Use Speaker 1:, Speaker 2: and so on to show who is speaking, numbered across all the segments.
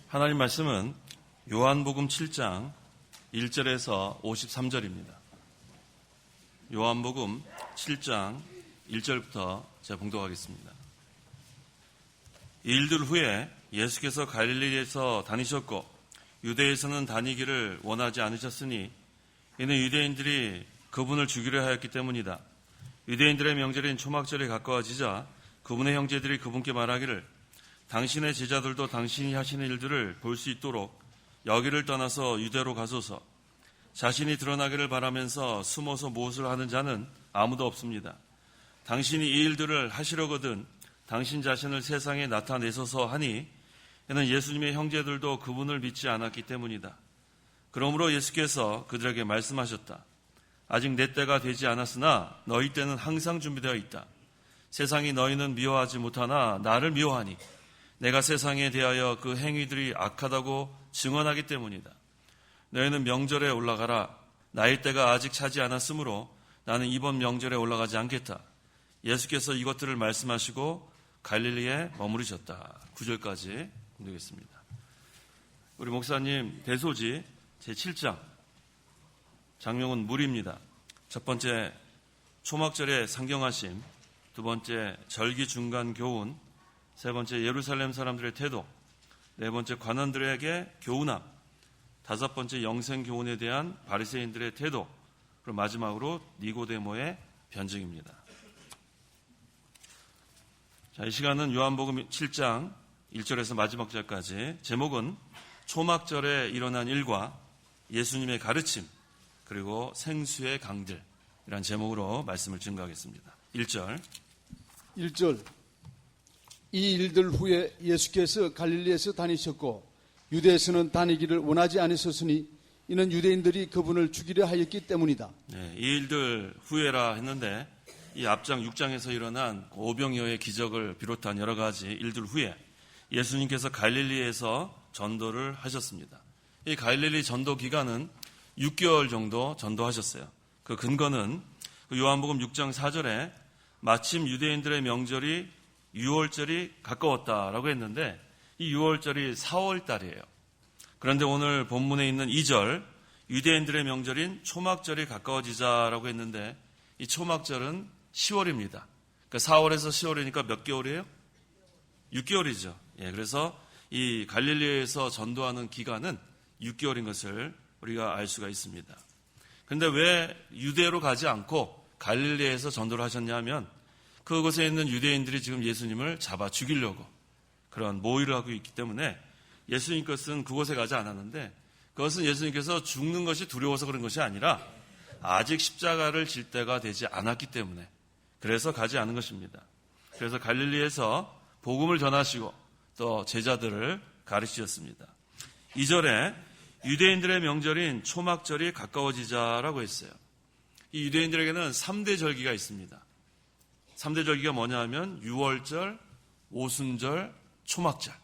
Speaker 1: 하나님 말씀은 요한복음 7장 1절에서 53절입니다. 요한복음 7장 1절부터 제가 봉독하겠습니다. 이 일들 후에 예수께서 갈릴리에서 다니셨고 유대에서는 다니기를 원하지 않으셨으니 이는 유대인들이 그분을 죽이려 하였기 때문이다. 유대인들의 명절인 초막절이 가까워지자 그분의 형제들이 그분께 말하기를 당신의 제자들도 당신이 하시는 일들을 볼 수 있도록 여기를 떠나서 유대로 가소서. 자신이 드러나기를 바라면서 숨어서 무엇을 하는 자는 아무도 없습니다. 당신이 이 일들을 하시려거든 당신 자신을 세상에 나타내소서 하니 이는 예수님의 형제들도 그분을 믿지 않았기 때문이다. 그러므로 예수께서 그들에게 말씀하셨다. 아직 내 때가 되지 않았으나 너희 때는 항상 준비되어 있다. 세상이 너희는 미워하지 못하나 나를 미워하니 내가 세상에 대하여 그 행위들이 악하다고 증언하기 때문이다. 너희는 명절에 올라가라. 나의 때가 아직 차지 않았으므로 나는 이번 명절에 올라가지 않겠다. 예수께서 이것들을 말씀하시고 갈릴리에 머무르셨다. 9절까지 읽겠습니다. 우리 목사님 대소지 제7장 장명은 물입니다. 첫 번째 초막절의 상경하심, 두 번째 절기 중간 교훈, 세 번째 예루살렘 사람들의 태도, 네 번째 관원들에게 교훈함, 다섯 번째 영생 교훈에 대한 바리새인들의 태도, 그리고 마지막으로 니고데모의 변증입니다. 자, 이 시간은 요한복음 7장 1절에서 마지막 절까지 제목은 초막절에 일어난 일과 예수님의 가르침 그리고 생수의 강들이라는 제목으로 말씀을 증거하겠습니다. 1절
Speaker 2: 이 일들 후에 예수께서 갈릴리에서 다니셨고 유대에서는 다니기를 원하지 않으셨으니 이는 유대인들이 그분을 죽이려 하였기 때문이다.
Speaker 1: 네, 이 일들 후에라 했는데 이 앞장 6장에서 일어난 오병이어의 기적을 비롯한 여러 가지 일들 후에 예수님께서 갈릴리에서 전도를 하셨습니다. 이 갈릴리 전도 기간은 6개월 정도 전도하셨어요. 그 근거는 요한복음 6장 4절에 마침 유대인들의 명절이 6월절이 가까웠다라고 했는데 이 6월절이 4월달이에요. 그런데 오늘 본문에 있는 2절 유대인들의 명절인 초막절이 가까워지자라고 했는데 이 초막절은 10월입니다. 그러니까 4월에서 10월이니까 몇 개월이에요? 6개월이죠. 예, 그래서 이 갈릴리에서 전도하는 기간은 6개월인 것을 우리가 알 수가 있습니다. 그런데 왜 유대로 가지 않고 갈릴리에서 전도를 하셨냐면 그곳에 있는 유대인들이 지금 예수님을 잡아 죽이려고 그런 모의를 하고 있기 때문에 예수님 것은 그곳에 가지 않았는데 그것은 예수님께서 죽는 것이 두려워서 그런 것이 아니라 아직 십자가를 질 때가 되지 않았기 때문에 그래서 가지 않은 것입니다. 그래서 갈릴리에서 복음을 전하시고 또 제자들을 가르치셨습니다. 2절에 유대인들의 명절인 초막절이 가까워지자라고 했어요. 이 유대인들에게는 3대 절기가 있습니다. 3대 절기가 뭐냐 하면 유월절, 오순절, 초막절.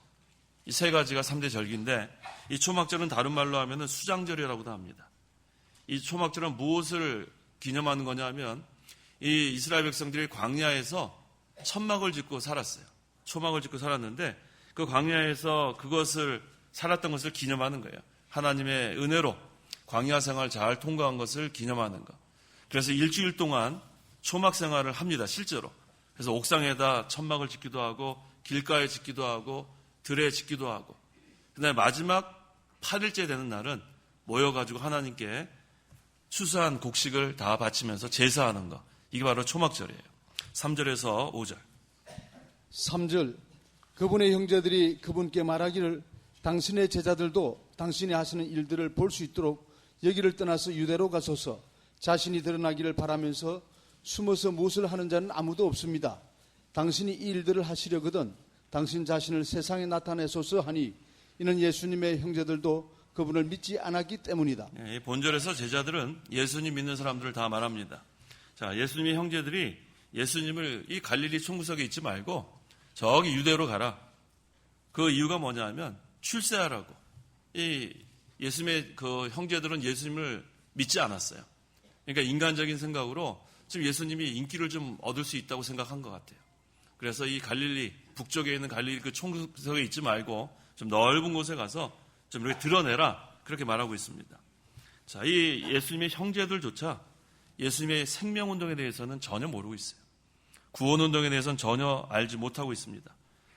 Speaker 1: 이 세 가지가 3대 절기인데 이 초막절은 다른 말로 하면 수장절이라고도 합니다. 이 초막절은 무엇을 기념하는 거냐 하면 이 이스라엘 백성들이 광야에서 천막을 짓고 살았어요. 초막을 짓고 살았는데 그 광야에서 그것을 살았던 것을 기념하는 거예요. 하나님의 은혜로 광야 생활 잘 통과한 것을 기념하는 것. 그래서 일주일 동안 초막 생활을 합니다. 실제로. 그래서 옥상에다 천막을 짓기도 하고 길가에 짓기도 하고 들에 짓기도 하고 그다음에 마지막 8일째 되는 날은 모여가지고 하나님께 수수한 곡식을 다 바치면서 제사하는 것. 이게 바로 초막절이에요. 3절에서 5절.
Speaker 2: 3절 그분의 형제들이 그분께 말하기를 당신의 제자들도 당신이 하시는 일들을 볼 수 있도록 여기를 떠나서 유대로 가소서. 자신이 드러나기를 바라면서 숨어서 무엇을 하는 자는 아무도 없습니다. 당신이 이 일들을 하시려거든 당신 자신을 세상에 나타내소서 하니 이는 예수님의 형제들도 그분을 믿지 않았기 때문이다.
Speaker 1: 네, 본절에서 제자들은 예수님 믿는 사람들을 다 말합니다. 자, 예수님의 형제들이 예수님을 이 갈릴리 총구석에 있지 말고 저기 유대로 가라. 그 이유가 뭐냐 하면 출세하라고. 이 예수님의 그 형제들은 예수님을 믿지 않았어요. 그러니까 인간적인 생각으로 지금 예수님이 인기를 좀 얻을 수 있다고 생각한 것 같아요. 그래서 이 갈릴리 북쪽에 있는 갈릴리 그 총구석에 있지 말고 좀 넓은 곳에 가서 좀 이렇게 드러내라. 그렇게 말하고 있습니다. 자, 이 예수님의 형제들조차 예수님의 생명운동에 대해서는 전혀 모르고 있어요. 구원운동에 대해서는 전혀 알지 못하고 있습니다.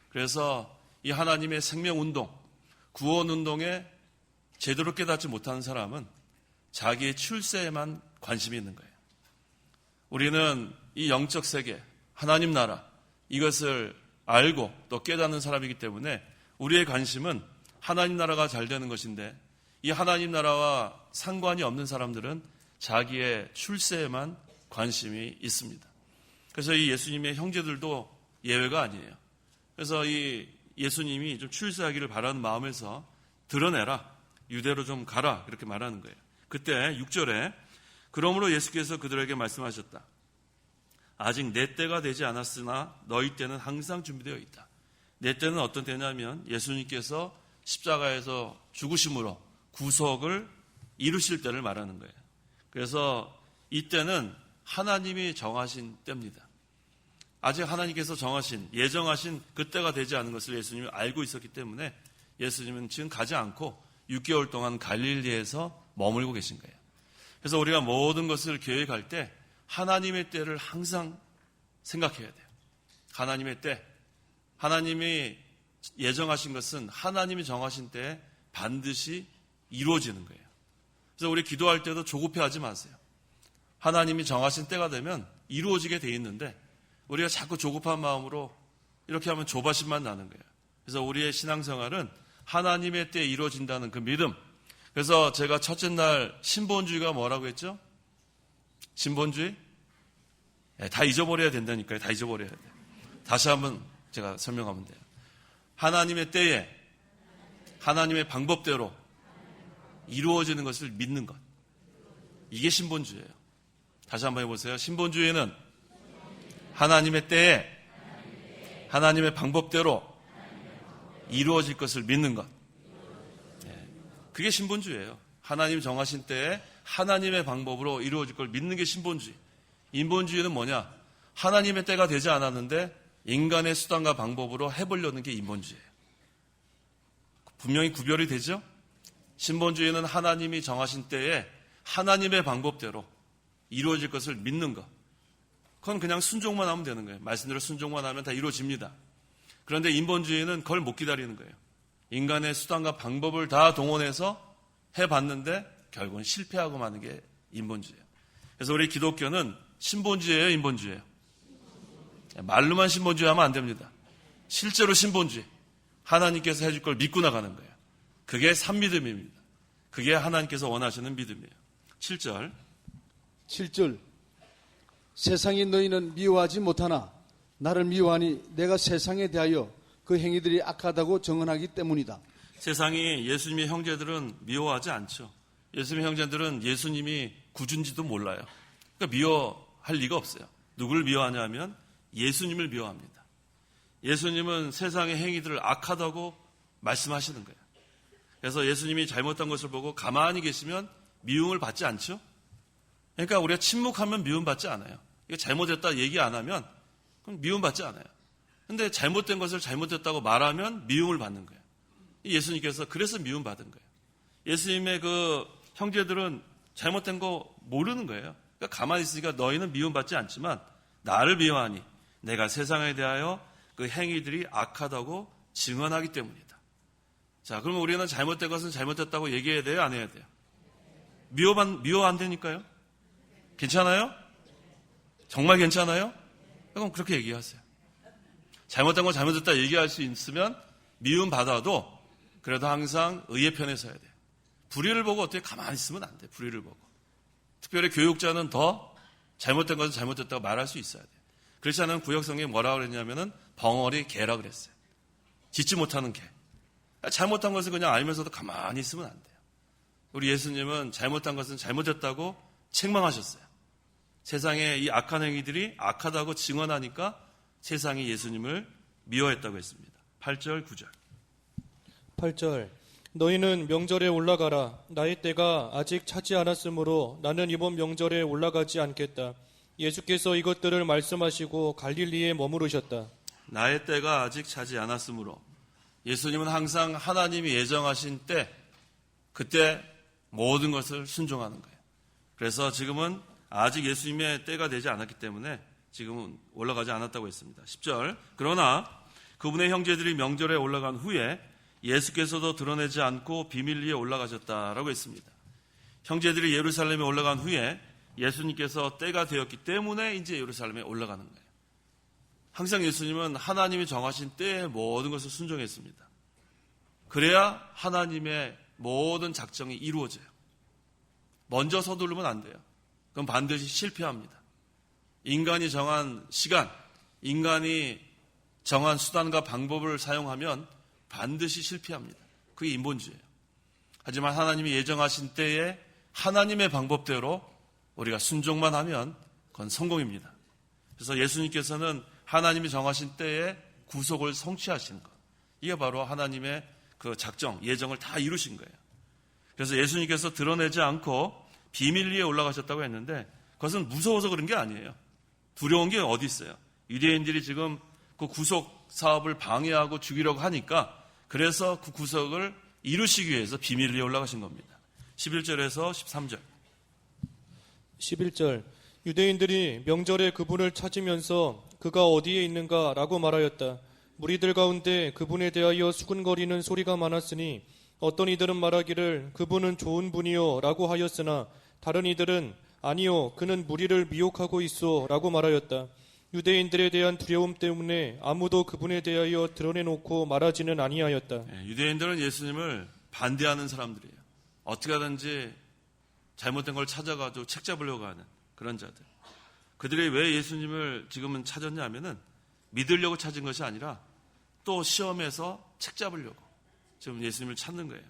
Speaker 1: 그래서 이 하나님의 생명운동, 구원운동에 제대로 깨닫지 못하는 사람은 자기의 출세에만 관심이 있는 거예요. 우리는 이 영적 세계, 하나님 나라, 이것을 알고 또 깨닫는 사람이기 때문에 우리의 관심은 하나님 나라가 잘 되는 것인데, 이 하나님 나라와 상관이 없는 사람들은 자기의 출세에만 관심이 있습니다. 그래서 이 예수님의 형제들도 예외가 아니에요. 그래서 이 예수님이 좀 출세하기를 바라는 마음에서 드러내라, 유대로 좀 가라, 이렇게 말하는 거예요. 그때 6절에 그러므로 예수께서 그들에게 말씀하셨다. 아직 내 때가 되지 않았으나 너희 때는 항상 준비되어 있다. 내 때는 어떤 때냐면 예수님께서 십자가에서 죽으심으로 구속을 이루실 때를 말하는 거예요. 그래서 이 때는 하나님이 정하신 때입니다. 아직 하나님께서 정하신, 예정하신 그 때가 되지 않은 것을 예수님이 알고 있었기 때문에 예수님은 지금 가지 않고 6개월 동안 갈릴리에서 머물고 계신 거예요. 그래서 우리가 모든 것을 계획할 때 하나님의 때를 항상 생각해야 돼요. 하나님의 때, 하나님이 예정하신 것은 하나님이 정하신 때에 반드시 이루어지는 거예요. 그래서 우리 기도할 때도 조급해하지 마세요. 하나님이 정하신 때가 되면 이루어지게 돼 있는데 우리가 자꾸 조급한 마음으로 이렇게 하면 조바심만 나는 거예요. 그래서 우리의 신앙생활은 하나님의 때에 이루어진다는 그 믿음. 그래서 제가 첫째 날 신본주의가 뭐라고 했죠? 신본주의? 네, 다 잊어버려야 된다니까요. 다 잊어버려야 돼요. 다시 한번 제가 설명하면 돼요. 하나님의 때에 하나님의 방법대로 이루어지는 것을 믿는 것. 이게 신본주의예요. 다시 한번 해보세요. 신본주의는 하나님의 때에 하나님의 방법대로 이루어질 것을 믿는 것. 그게 신본주의예요. 하나님 정하신 때에 하나님의 방법으로 이루어질 걸 믿는 게 신본주의. 인본주의는 뭐냐? 하나님의 때가 되지 않았는데 인간의 수단과 방법으로 해보려는 게 인본주의예요. 분명히 구별이 되죠? 신본주의는 하나님이 정하신 때에 하나님의 방법대로 이루어질 것을 믿는 것. 그건 그냥 순종만 하면 되는 거예요. 말씀대로 순종만 하면 다 이루어집니다. 그런데 인본주의는 그걸 못 기다리는 거예요. 인간의 수단과 방법을 다 동원해서 해봤는데 결국은 실패하고 마는 게 인본주의예요. 그래서 우리 기독교는 신본주의예요, 인본주의예요? 말로만 신본주의 하면 안 됩니다. 실제로 신본주의. 하나님께서 해줄 걸 믿고 나가는 거예요. 그게 산믿음입니다. 그게 하나님께서 원하시는 믿음이에요. 7절.
Speaker 2: 7절. 세상이 너희는 미워하지 못하나 나를 미워하니 내가 세상에 대하여 그 행위들이 악하다고 정언하기 때문이다.
Speaker 1: 세상이 예수님의 형제들은 미워하지 않죠. 예수님의 형제들은 예수님이 구준지도 몰라요. 그러니까 미워할 리가 없어요. 누구를 미워하냐면 예수님을 미워합니다. 예수님은 세상의 행위들을 악하다고 말씀하시는 거예요. 그래서 예수님이 잘못한 것을 보고 가만히 계시면 미움을 받지 않죠. 그러니까 우리가 침묵하면 미움받지 않아요. 이거 잘못했다 얘기 안 하면 그럼 미움받지 않아요. 근데 잘못된 것을 잘못했다고 말하면 미움을 받는 거예요. 예수님께서 그래서 미움받은 거예요. 예수님의 그 형제들은 잘못된 거 모르는 거예요. 그러니까 가만히 있으니까 너희는 미움받지 않지만 나를 미워하니 내가 세상에 대하여 그 행위들이 악하다고 증언하기 때문이다. 자, 그러면 우리는 잘못된 것은 잘못됐다고 얘기해야 돼요? 안 해야 돼요? 미워 안 되니까요? 괜찮아요? 정말 괜찮아요? 그럼 그렇게 얘기하세요. 잘못된 건 잘못됐다 얘기할 수 있으면 미움 받아도 그래도 항상 의의 편에 서야 돼요. 불의를 보고 어떻게 가만히 있으면 안 돼요. 불의를 보고. 특별히 교육자는 더 잘못된 것은 잘못됐다고 말할 수 있어야 돼요. 그렇지 않으면 구약성경에 뭐라고 그랬냐면은 벙어리 개라 그랬어요. 짓지 못하는 개. 잘못한 것을 그냥 알면서도 가만히 있으면 안 돼요. 우리 예수님은 잘못한 것은 잘못됐다고 책망하셨어요. 세상의 이 악한 행위들이 악하다고 증언하니까 세상이 예수님을 미워했다고 했습니다. 8절, 9절.
Speaker 3: 8절. 너희는 명절에 올라가라. 나의 때가 아직 차지 않았으므로 나는 이번 명절에 올라가지 않겠다. 예수께서 이것들을 말씀하시고 갈릴리에 머무르셨다.
Speaker 1: 나의 때가 아직 차지 않았으므로 예수님은 항상 하나님이 예정하신 때, 그때 모든 것을 순종하는 거예요. 그래서 지금은 아직 예수님의 때가 되지 않았기 때문에 지금은 올라가지 않았다고 했습니다. 10절. 그러나 그분의 형제들이 명절에 올라간 후에 예수께서도 드러내지 않고 비밀리에 올라가셨다라고 했습니다. 형제들이 예루살렘에 올라간 후에 예수님께서 때가 되었기 때문에 이제 예루살렘에 올라가는 거예요. 항상 예수님은 하나님이 정하신 때에 모든 것을 순종했습니다. 그래야 하나님의 모든 작정이 이루어져요. 먼저 서두르면 안 돼요. 그럼 반드시 실패합니다. 인간이 정한 시간, 인간이 정한 수단과 방법을 사용하면 반드시 실패합니다. 그게 인본주의예요. 하지만 하나님이 예정하신 때에 하나님의 방법대로 우리가 순종만 하면 그건 성공입니다. 그래서 예수님께서는 하나님이 정하신 때에 구속을 성취하신 것. 이게 바로 하나님의 그 작정, 예정을 다 이루신 거예요. 그래서 예수님께서 드러내지 않고 비밀리에 올라가셨다고 했는데 그것은 무서워서 그런 게 아니에요. 두려운 게 어디 있어요? 유대인들이 지금 그 구속 사업을 방해하고 죽이려고 하니까 그래서 그 구속을 이루시기 위해서 비밀리에 올라가신 겁니다. 11절에서 13절.
Speaker 3: 11절. 유대인들이 명절에 그분을 찾으면서 그가 어디에 있는가라고 말하였다. 무리들 가운데 그분에 대하여 수군거리는 소리가 많았으니 어떤 이들은 말하기를 그분은 좋은 분이요 라고 하였으나 다른 이들은 아니요 그는 무리를 미혹하고 있어 라고 말하였다. 유대인들에 대한 두려움 때문에 아무도 그분에 대하여 드러내놓고 말하지는 아니하였다.
Speaker 1: 유대인들은 예수님을 반대하는 사람들이에요. 어떻게 하든지 잘못된 걸 찾아가지고 책 잡으려고 하는 그런 자들. 그들이 왜 예수님을 지금은 찾았냐면은 믿으려고 찾은 것이 아니라 또 시험에서 책 잡으려고 지금 예수님을 찾는 거예요.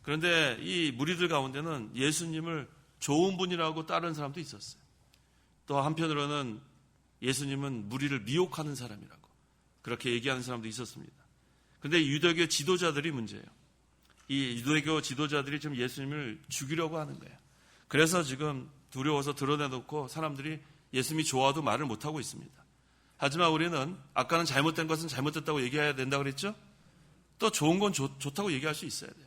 Speaker 1: 그런데 이 무리들 가운데는 예수님을 좋은 분이라고 따르는 사람도 있었어요. 또 한편으로는 예수님은 무리를 미혹하는 사람이라고 그렇게 얘기하는 사람도 있었습니다. 그런데 유대교 지도자들이 문제예요. 이 유대교 지도자들이 지금 예수님을 죽이려고 하는 거예요. 그래서 지금 두려워서 드러내놓고 사람들이 예수님이 좋아도 말을 못하고 있습니다. 하지만 우리는 아까는 잘못된 것은 잘못됐다고 얘기해야 된다고 그랬죠? 또 좋은 건 좋다고 얘기할 수 있어야 돼요.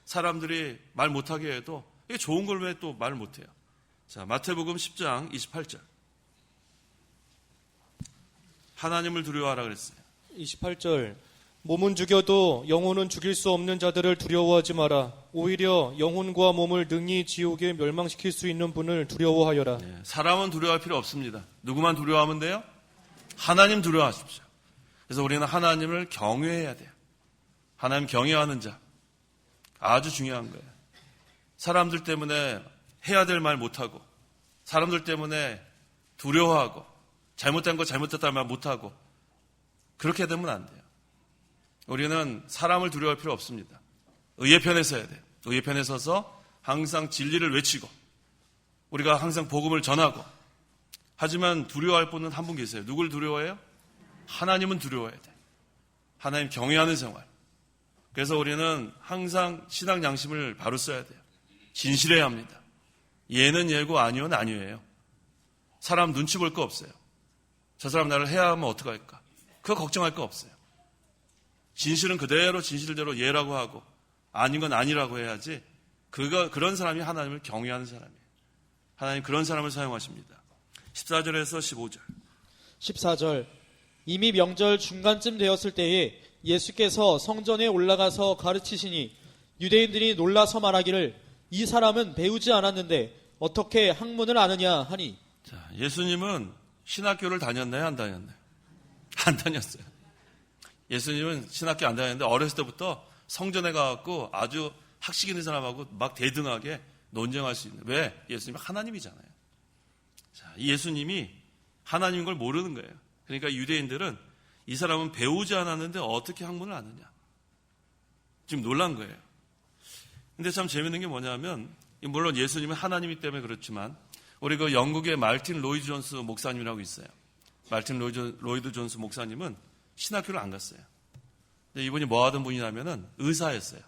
Speaker 1: 사람들이 말 못하게 해도 이게 좋은 걸 왜 또 말을 못해요? 자, 마태복음 10장 28절. 하나님을 두려워하라 그랬어요.
Speaker 3: 28절. 몸은 죽여도 영혼은 죽일 수 없는 자들을 두려워하지 마라. 오히려 영혼과 몸을 능히 지옥에 멸망시킬 수 있는 분을 두려워하여라.
Speaker 1: 네, 사람은 두려워할 필요 없습니다. 누구만 두려워하면 돼요? 하나님 두려워하십시오. 그래서 우리는 하나님을 경외해야 돼요. 하나님 경외하는 자. 아주 중요한 거예요. 사람들 때문에 해야 될 말 못하고 사람들 때문에 두려워하고 잘못된 거 잘못됐다는 말 못하고 그렇게 되면 안 돼요. 우리는 사람을 두려워할 필요 없습니다. 의의 편에 서야 돼요. 의의 편에 서서 항상 진리를 외치고 우리가 항상 복음을 전하고 하지만 두려워할 분은 한 분 계세요. 누굴 두려워해요? 하나님은 두려워해야 돼요. 하나님 경외하는 생활. 그래서 우리는 항상 신앙 양심을 바로 써야 돼요. 진실해야 합니다. 예는 예고 아니오는 아니에요. 사람 눈치 볼 거 없어요. 저 사람 나를 해야 하면 어떡할까? 그거 걱정할 거 없어요. 진실은 그대로 진실대로 예라고 하고 아닌 건 아니라고 해야지 그런 사람이 하나님을 경외하는 사람이에요. 하나님 그런 사람을 사용하십니다. 14절에서 15절.
Speaker 4: 14절. 이미 명절 중간쯤 되었을 때에 예수께서 성전에 올라가서 가르치시니 유대인들이 놀라서 말하기를 이 사람은 배우지 않았는데 어떻게 학문을 아느냐 하니.
Speaker 1: 자, 예수님은 신학교를 다녔나요? 안 다녔나요? 안 다녔어요. 예수님은 신학교 안 다녔는데 어렸을 때부터 성전에 가갖고 아주 학식 있는 사람하고 막 대등하게 논쟁할 수 있는. 왜? 예수님은 하나님이잖아요. 자, 이 예수님이 하나님인 걸 모르는 거예요. 그러니까 유대인들은 이 사람은 배우지 않았는데 어떻게 학문을 아느냐. 지금 놀란 거예요. 근데 참 재밌는 게 뭐냐면 물론 예수님은 하나님이기 때문에 그렇지만 우리 그 영국의 말틴 로이드 존스 목사님이라고 있어요. 말틴 로이드 존스 목사님은 신학교를 안 갔어요. 근데 이분이 뭐 하던 분이냐면은 의사였어요.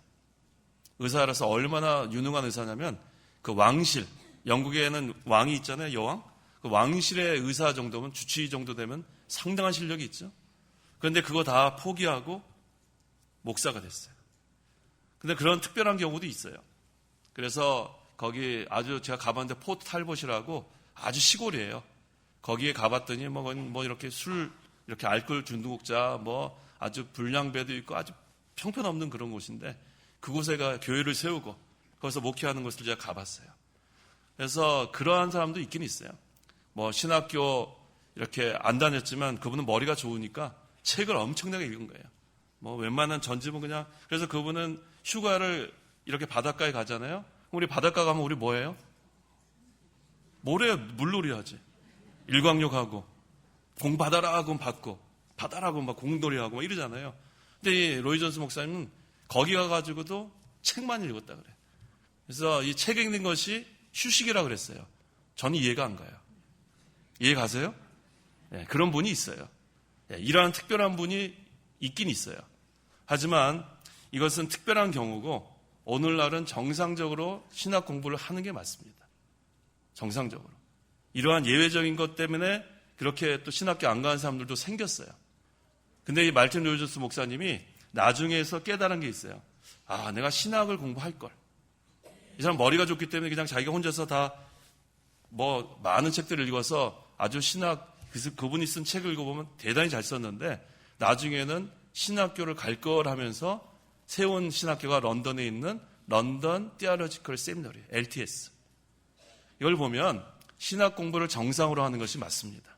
Speaker 1: 의사라서 얼마나 유능한 의사냐면 그 왕실, 영국에는 왕이 있잖아요, 여왕. 그 왕실의 의사 정도면 주치의 정도 되면 상당한 실력이 있죠. 그런데 그거 다 포기하고 목사가 됐어요. 근데 그런 특별한 경우도 있어요. 그래서 거기 아주 제가 가봤는데 포트 탈봇이라고 아주 시골이에요. 거기에 가봤더니 뭐 이렇게 이렇게 알코올 중독자 아주 불량배도 있고 아주 형편없는 그런 곳인데 그곳에가 교회를 세우고 거기서 목회하는 곳을 제가 가봤어요. 그래서 그러한 사람도 있긴 있어요. 신학교 이렇게 안 다녔지만 그분은 머리가 좋으니까 책을 엄청나게 읽은 거예요. 웬만한 전집은 그냥, 그래서 그분은 휴가를 이렇게 바닷가에 가잖아요. 우리 바닷가 가면 우리 뭐예요? 물놀이 하지. 일광욕 하고, 공 받아라 하고 받고, 받아라고 막 공놀이 하고 막 이러잖아요. 근데 이 로이 존스 목사님은 거기 가가지고도 책만 읽었다 그래. 그래서 이 책 읽는 것이 휴식이라고 그랬어요. 저는 이해가 안 가요. 이해 가세요? 네, 그런 분이 있어요. 네, 이러한 특별한 분이 있긴 있어요. 하지만 이것은 특별한 경우고 오늘날은 정상적으로 신학 공부를 하는 게 맞습니다. 정상적으로. 이러한 예외적인 것 때문에 그렇게 또 신학교 안 가는 사람들도 생겼어요. 근데 이 말틴 로이 존스 목사님이 나중에서 깨달은 게 있어요. 내가 신학을 공부할 걸. 이 사람 머리가 좋기 때문에 그냥 자기가 혼자서 다 많은 책들을 읽어서 아주 그분이 쓴 책을 읽어보면 대단히 잘 썼는데 나중에는 신학교를 갈 걸 하면서 세운 신학교가 런던에 있는 런던 Theological Seminary, LTS. 이걸 보면 신학 공부를 정상으로 하는 것이 맞습니다.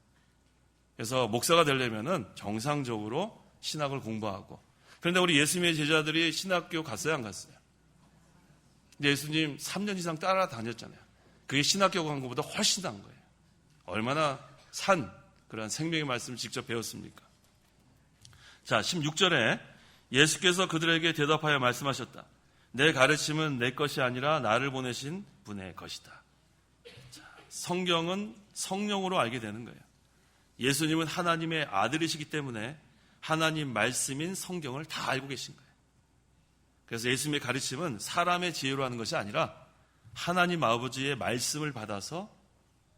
Speaker 1: 그래서 목사가 되려면은 정상적으로 신학을 공부하고. 그런데 우리 예수님의 제자들이 신학교 갔어요, 안 갔어요? 근데 예수님 3년 이상 따라다녔잖아요. 그게 신학교 간 것보다 훨씬 나은 거예요. 얼마나 그런 생명의 말씀을 직접 배웠습니까? 자, 16절에 예수께서 그들에게 대답하여 말씀하셨다. 내 가르침은 내 것이 아니라 나를 보내신 분의 것이다. 자, 성경은 성령으로 알게 되는 거예요. 예수님은 하나님의 아들이시기 때문에 하나님 말씀인 성경을 다 알고 계신 거예요. 그래서 예수님의 가르침은 사람의 지혜로 하는 것이 아니라 하나님 아버지의 말씀을 받아서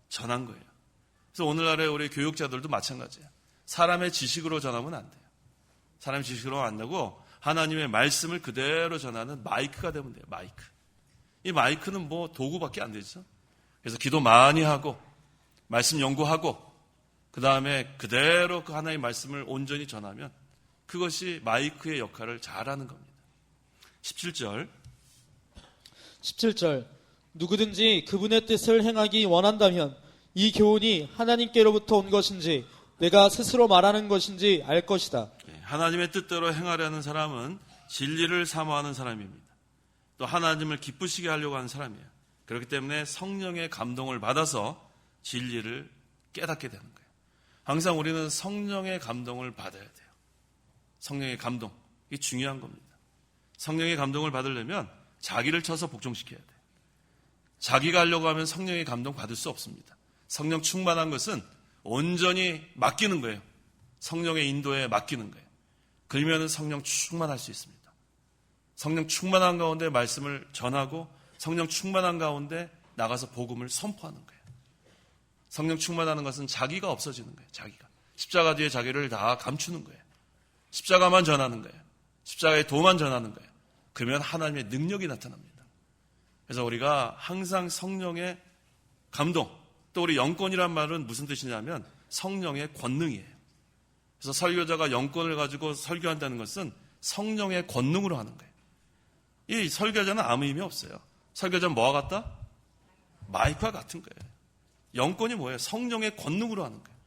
Speaker 1: 전한 거예요. 그래서 오늘날의 우리 교육자들도 마찬가지예요. 사람의 지식으로 전하면 안 돼요. 사람의 지식으로 안 되고 하나님의 말씀을 그대로 전하는 마이크가 되면 돼요. 마이크. 이 마이크는 도구밖에 안 되죠. 그래서 기도 많이 하고 말씀 연구하고 그 다음에 그대로 그 하나님의 말씀을 온전히 전하면 그것이 마이크의 역할을 잘하는 겁니다. 17절
Speaker 4: 누구든지 그분의 뜻을 행하기 원한다면 이 교훈이 하나님께로부터 온 것인지 내가 스스로 말하는 것인지 알 것이다.
Speaker 1: 하나님의 뜻대로 행하려는 사람은 진리를 사모하는 사람입니다. 또 하나님을 기쁘시게 하려고 하는 사람이에요. 그렇기 때문에 성령의 감동을 받아서 진리를 깨닫게 되는 거예요. 항상 우리는 성령의 감동을 받아야 돼요. 성령의 감동. 이게 중요한 겁니다. 성령의 감동을 받으려면 자기를 쳐서 복종시켜야 돼요. 자기가 하려고 하면 성령의 감동 받을 수 없습니다. 성령 충만한 것은 온전히 맡기는 거예요. 성령의 인도에 맡기는 거예요. 그러면 성령 충만할 수 있습니다. 성령 충만한 가운데 말씀을 전하고 성령 충만한 가운데 나가서 복음을 선포하는 거예요. 성령 충만하는 것은 자기가 없어지는 거예요. 자기가. 십자가 뒤에 자기를 다 감추는 거예요. 십자가만 전하는 거예요. 십자가의 도만 전하는 거예요. 그러면 하나님의 능력이 나타납니다. 그래서 우리가 항상 성령의 감동, 또 우리 영권이란 말은 무슨 뜻이냐면 성령의 권능이에요. 그래서 설교자가 영권을 가지고 설교한다는 것은 성령의 권능으로 하는 거예요. 이 설교자는 아무 의미 없어요. 설교자는 뭐와 같다? 마이크와 같은 거예요. 영권이 뭐예요? 성령의 권능으로 하는 거예요.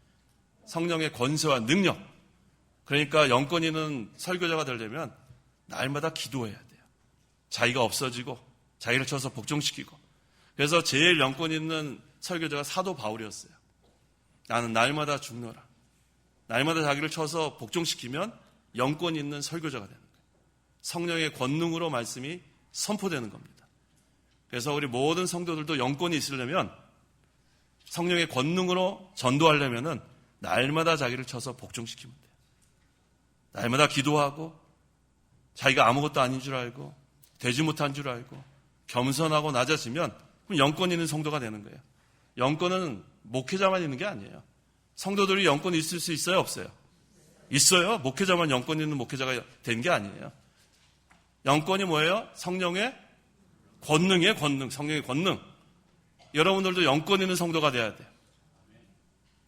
Speaker 1: 성령의 권세와 능력. 그러니까 영권 있는 설교자가 되려면 날마다 기도해야 돼요. 자기가 없어지고 자기를 쳐서 복종시키고. 그래서 제일 영권 있는 설교자가 사도 바울이었어요. 나는 날마다 죽노라. 날마다 자기를 쳐서 복종시키면 영권 있는 설교자가 되는 거예요. 성령의 권능으로 말씀이 선포되는 겁니다. 그래서 우리 모든 성도들도 영권이 있으려면 성령의 권능으로 전도하려면은 날마다 자기를 쳐서 복종시키면 돼요. 날마다 기도하고 자기가 아무것도 아닌 줄 알고 되지 못한 줄 알고 겸손하고 낮아지면 그럼 영권 있는 성도가 되는 거예요. 영권은 목회자만 있는 게 아니에요. 성도들이 영권이 있을 수 있어요? 없어요? 있어요. 목회자만 영권 있는 목회자가 된 게 아니에요. 영권이 뭐예요? 성령의 권능이에요, 권능. 성령의 권능. 여러분들도 영권 있는 성도가 돼야 돼요.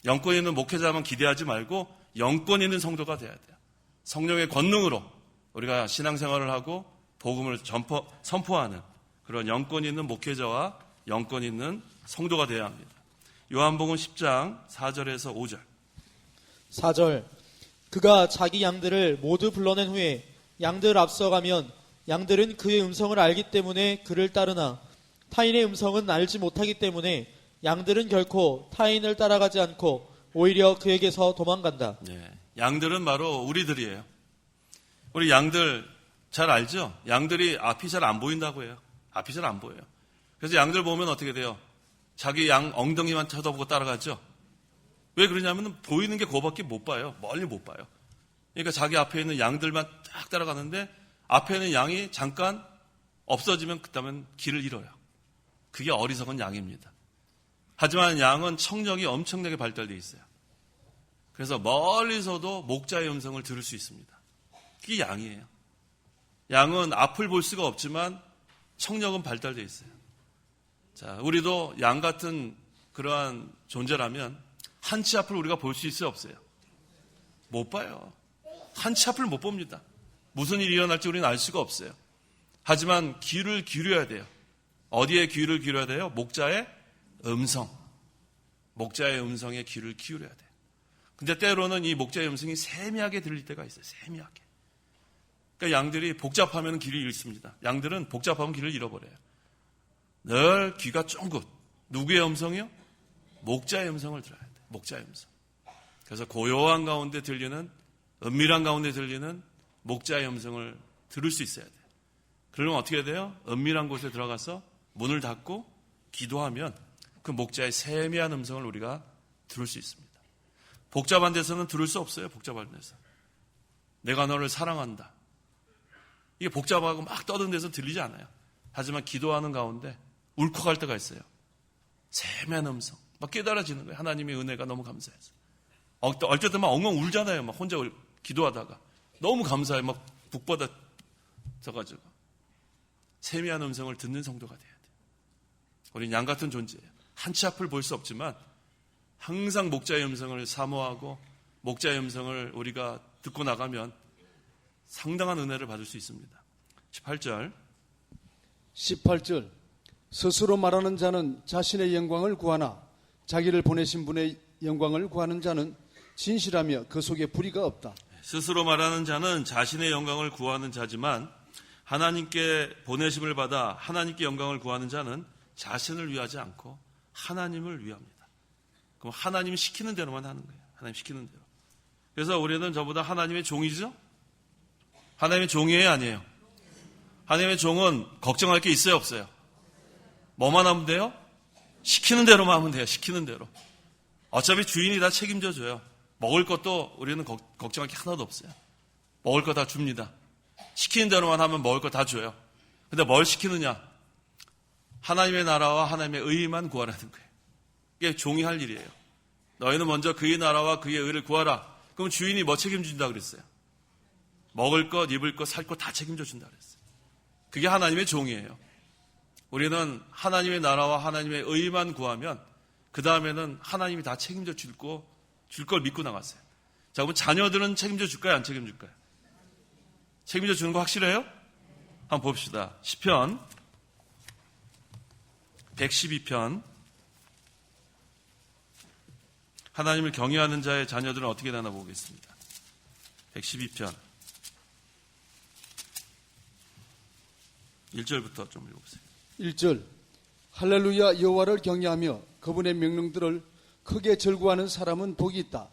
Speaker 1: 영권 있는 목회자만 기대하지 말고 영권 있는 성도가 돼야 돼요. 성령의 권능으로 우리가 신앙생활을 하고 복음을 선포하는 그런 영권 있는 목회자와 영권 있는 성도가 되어야 합니다. 요한복음 10장 4절에서 5절.
Speaker 4: 4절. 그가 자기 양들을 모두 불러낸 후에 양들 앞서가면 양들은 그의 음성을 알기 때문에 그를 따르나 타인의 음성은 알지 못하기 때문에 양들은 결코 타인을 따라가지 않고 오히려 그에게서 도망간다.
Speaker 1: 네, 양들은 바로 우리들이에요. 우리 양들 잘 알죠? 양들이 앞이 잘 안 보인다고 해요. 앞이 잘 안 보여요. 그래서 양들 보면 어떻게 돼요? 자기 양 엉덩이만 쳐다보고 따라가죠? 왜 그러냐면 보이는 게 그거밖에 못 봐요. 멀리 못 봐요. 그러니까 자기 앞에 있는 양들만 딱 따라가는데 앞에 있는 양이 잠깐 없어지면 그다음엔 길을 잃어요. 그게 어리석은 양입니다. 하지만 양은 청력이 엄청나게 발달되어 있어요. 그래서 멀리서도 목자의 음성을 들을 수 있습니다. 그게 양이에요. 양은 앞을 볼 수가 없지만 청력은 발달되어 있어요. 자, 우리도 양 같은 그러한 존재라면 한치 앞을 우리가 볼 수 있어요, 없어요? 못 봐요. 한치 앞을 못 봅니다. 무슨 일이 일어날지 우리는 알 수가 없어요. 하지만 귀를 기울여야 돼요. 어디에 귀를 기울여야 돼요? 목자의 음성. 목자의 음성에 귀를 기울여야 돼요. 근데 때로는 이 목자의 음성이 세미하게 들릴 때가 있어요. 세미하게. 그러니까 양들이 복잡하면 길을 잃습니다. 양들은 복잡하면 길을 잃어버려요. 늘 귀가 쫑긋. 누구의 음성이요? 목자의 음성을 들어야 돼요. 목자의 음성. 그래서 고요한 가운데 들리는, 은밀한 가운데 들리는 목자의 음성을 들을 수 있어야 돼요. 그러면 어떻게 돼요? 은밀한 곳에 들어가서 문을 닫고 기도하면 그 목자의 세미한 음성을 우리가 들을 수 있습니다. 복잡한 데서는 들을 수 없어요. 복잡한 데서. 내가 너를 사랑한다. 이게 복잡하고 막 떠든 데서 들리지 않아요. 하지만 기도하는 가운데 울컥할 때가 있어요. 세미한 음성. 막 깨달아지는 거예요. 하나님의 은혜가 너무 감사해서. 어쨌든 막 엉엉 울잖아요. 막 혼자 기도하다가. 너무 감사해. 막 북받아 져가지고. 세미한 음성을 듣는 성도가 돼야 돼요. 우리는 양 같은 존재예요. 한치 앞을 볼 수 없지만 항상 목자의 음성을 사모하고 목자의 음성을 우리가 듣고 나가면 상당한 은혜를 받을 수 있습니다. 18절.
Speaker 2: 18절. 스스로 말하는 자는 자신의 영광을 구하나 자기를 보내신 분의 영광을 구하는 자는 진실하며 그 속에 불의가 없다.
Speaker 1: 스스로 말하는 자는 자신의 영광을 구하는 자지만 하나님께 보내심을 받아 하나님께 영광을 구하는 자는 자신을 위하지 않고 하나님을 위합니다. 그럼 하나님이 시키는 대로만 하는 거예요. 하나님 시키는 대로. 그래서 우리는 저보다 하나님의 종이죠? 하나님의 종이에요, 아니에요? 하나님의 종은 걱정할 게 있어요, 없어요? 뭐만 하면 돼요? 시키는 대로만 하면 돼요, 시키는 대로. 어차피 주인이 다 책임져 줘요. 먹을 것도 우리는 걱정할 게 하나도 없어요. 먹을 거 다 줍니다. 시키는 대로만 하면 먹을 거 다 줘요. 근데 뭘 시키느냐? 하나님의 나라와 하나님의 의만 구하라는 거예요. 이게 종이 할 일이에요. 너희는 먼저 그의 나라와 그의 의를 구하라. 그럼 주인이 뭐 책임진다 그랬어요? 먹을 것, 입을 것, 살 것 다 책임져 준다 그랬어요. 그게 하나님의 종이에요. 우리는 하나님의 나라와 하나님의 의만 구하면 그 다음에는 하나님이 다 책임져 줄 걸 믿고 나갔어요. 자, 그럼 자녀들은 책임져 줄까요? 안 책임질까요? 책임져 주는 거 확실해요? 한번 봅시다. 시편 112편. 하나님을 경외하는 자의 자녀들은 어떻게 되나 보겠습니다. 112편 1절부터 좀 읽어보세요.
Speaker 2: 1절. 할렐루야 여호와를 경외하며 그분의 명령들을 크게 절구하는 사람은 복이 있다.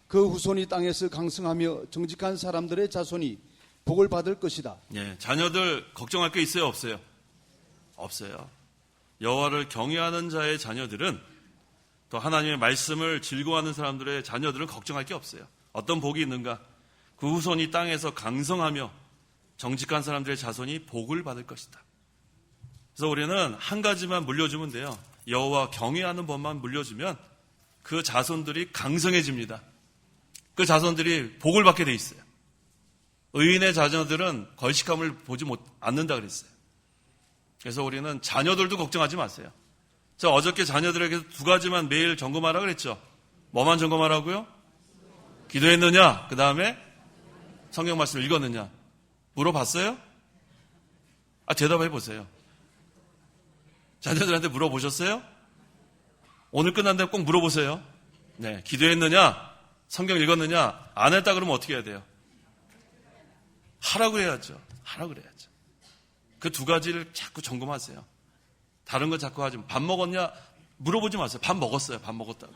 Speaker 2: 그 후손이 땅에서 강성하며 정직한 사람들의 자손이 복을 받을 것이다.
Speaker 1: 예, 자녀들 걱정할 게 있어요, 없어요? 없어요. 여호와를 경외하는 자의 자녀들은 또 하나님의 말씀을 즐거워하는 사람들의 자녀들은 걱정할 게 없어요. 어떤 복이 있는가? 그 후손이 땅에서 강성하며 정직한 사람들의 자손이 복을 받을 것이다. 그래서 우리는 한 가지만 물려주면 돼요. 여호와 경외하는 법만 물려주면 그 자손들이 강성해집니다. 그 자손들이 복을 받게 돼 있어요. 의인의 자녀들은 걸식함을 보지 않는다 그랬어요. 그래서 우리는 자녀들도 걱정하지 마세요. 저 어저께 자녀들에게 두 가지만 매일 점검하라 그랬죠. 뭐만 점검하라고요? 기도했느냐? 그 다음에 성경 말씀을 읽었느냐? 물어봤어요? 대답해 보세요. 자녀들한테 물어보셨어요? 오늘 끝난 다음에 꼭 물어보세요. 네, 기도했느냐? 성경 읽었느냐? 안 했다 그러면 어떻게 해야 돼요? 하라고 해야죠. 하라고 그래야죠. 그 두 가지를 자꾸 점검하세요. 다른 거 자꾸 하지 마. 밥 먹었냐? 물어보지 마세요. 밥 먹었어요. 밥 먹었다고.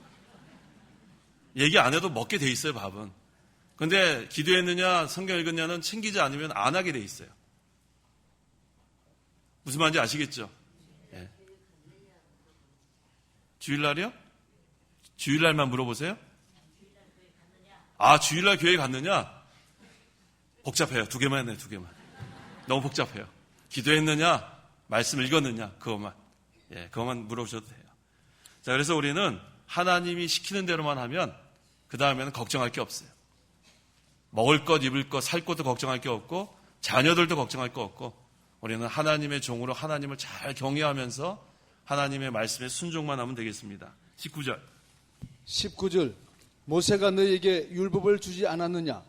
Speaker 1: 얘기 안 해도 먹게 돼 있어요, 밥은. 근데 기도했느냐, 성경 읽었냐는 챙기지 않으면 안 하게 돼 있어요. 무슨 말인지 아시겠죠? 네. 주일날이요? 주일날만 물어보세요? 주일날 교회 갔느냐? 복잡해요. 두 개만 했네, 두 개만. 너무 복잡해요. 기도했느냐? 말씀 읽었느냐? 그것만. 그것만 물어보셔도 돼요. 자, 그래서 우리는 하나님이 시키는 대로만 하면 그 다음에는 걱정할 게 없어요. 먹을 것, 입을 것, 살 것도 걱정할 게 없고 자녀들도 걱정할 거 없고 우리는 하나님의 종으로 하나님을 잘 경외하면서 하나님의 말씀에 순종만 하면 되겠습니다.
Speaker 2: 19절 모세가 너희에게 율법을 주지 않았느냐?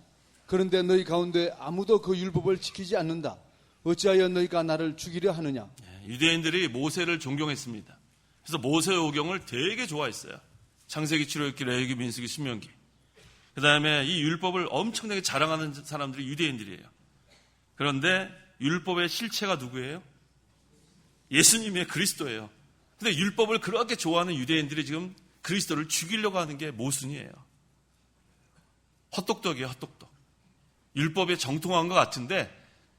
Speaker 2: 그런데 너희 가운데 아무도 그 율법을 지키지 않는다. 어찌하여 너희가 나를 죽이려 하느냐?
Speaker 1: 유대인들이 모세를 존경했습니다. 그래서 모세오경을 되게 좋아했어요. 창세기, 출애굽기, 레위기, 민수기, 신명기. 그 다음에 이 율법을 엄청나게 자랑하는 사람들이 유대인들이에요. 그런데 율법의 실체가 누구예요? 예수님의 그리스도예요. 근데 율법을 그렇게 좋아하는 유대인들이 지금 그리스도를 죽이려고 하는 게 모순이에요. 헛똑똑이에요, 헛똑똑. 율법에 정통한 것 같은데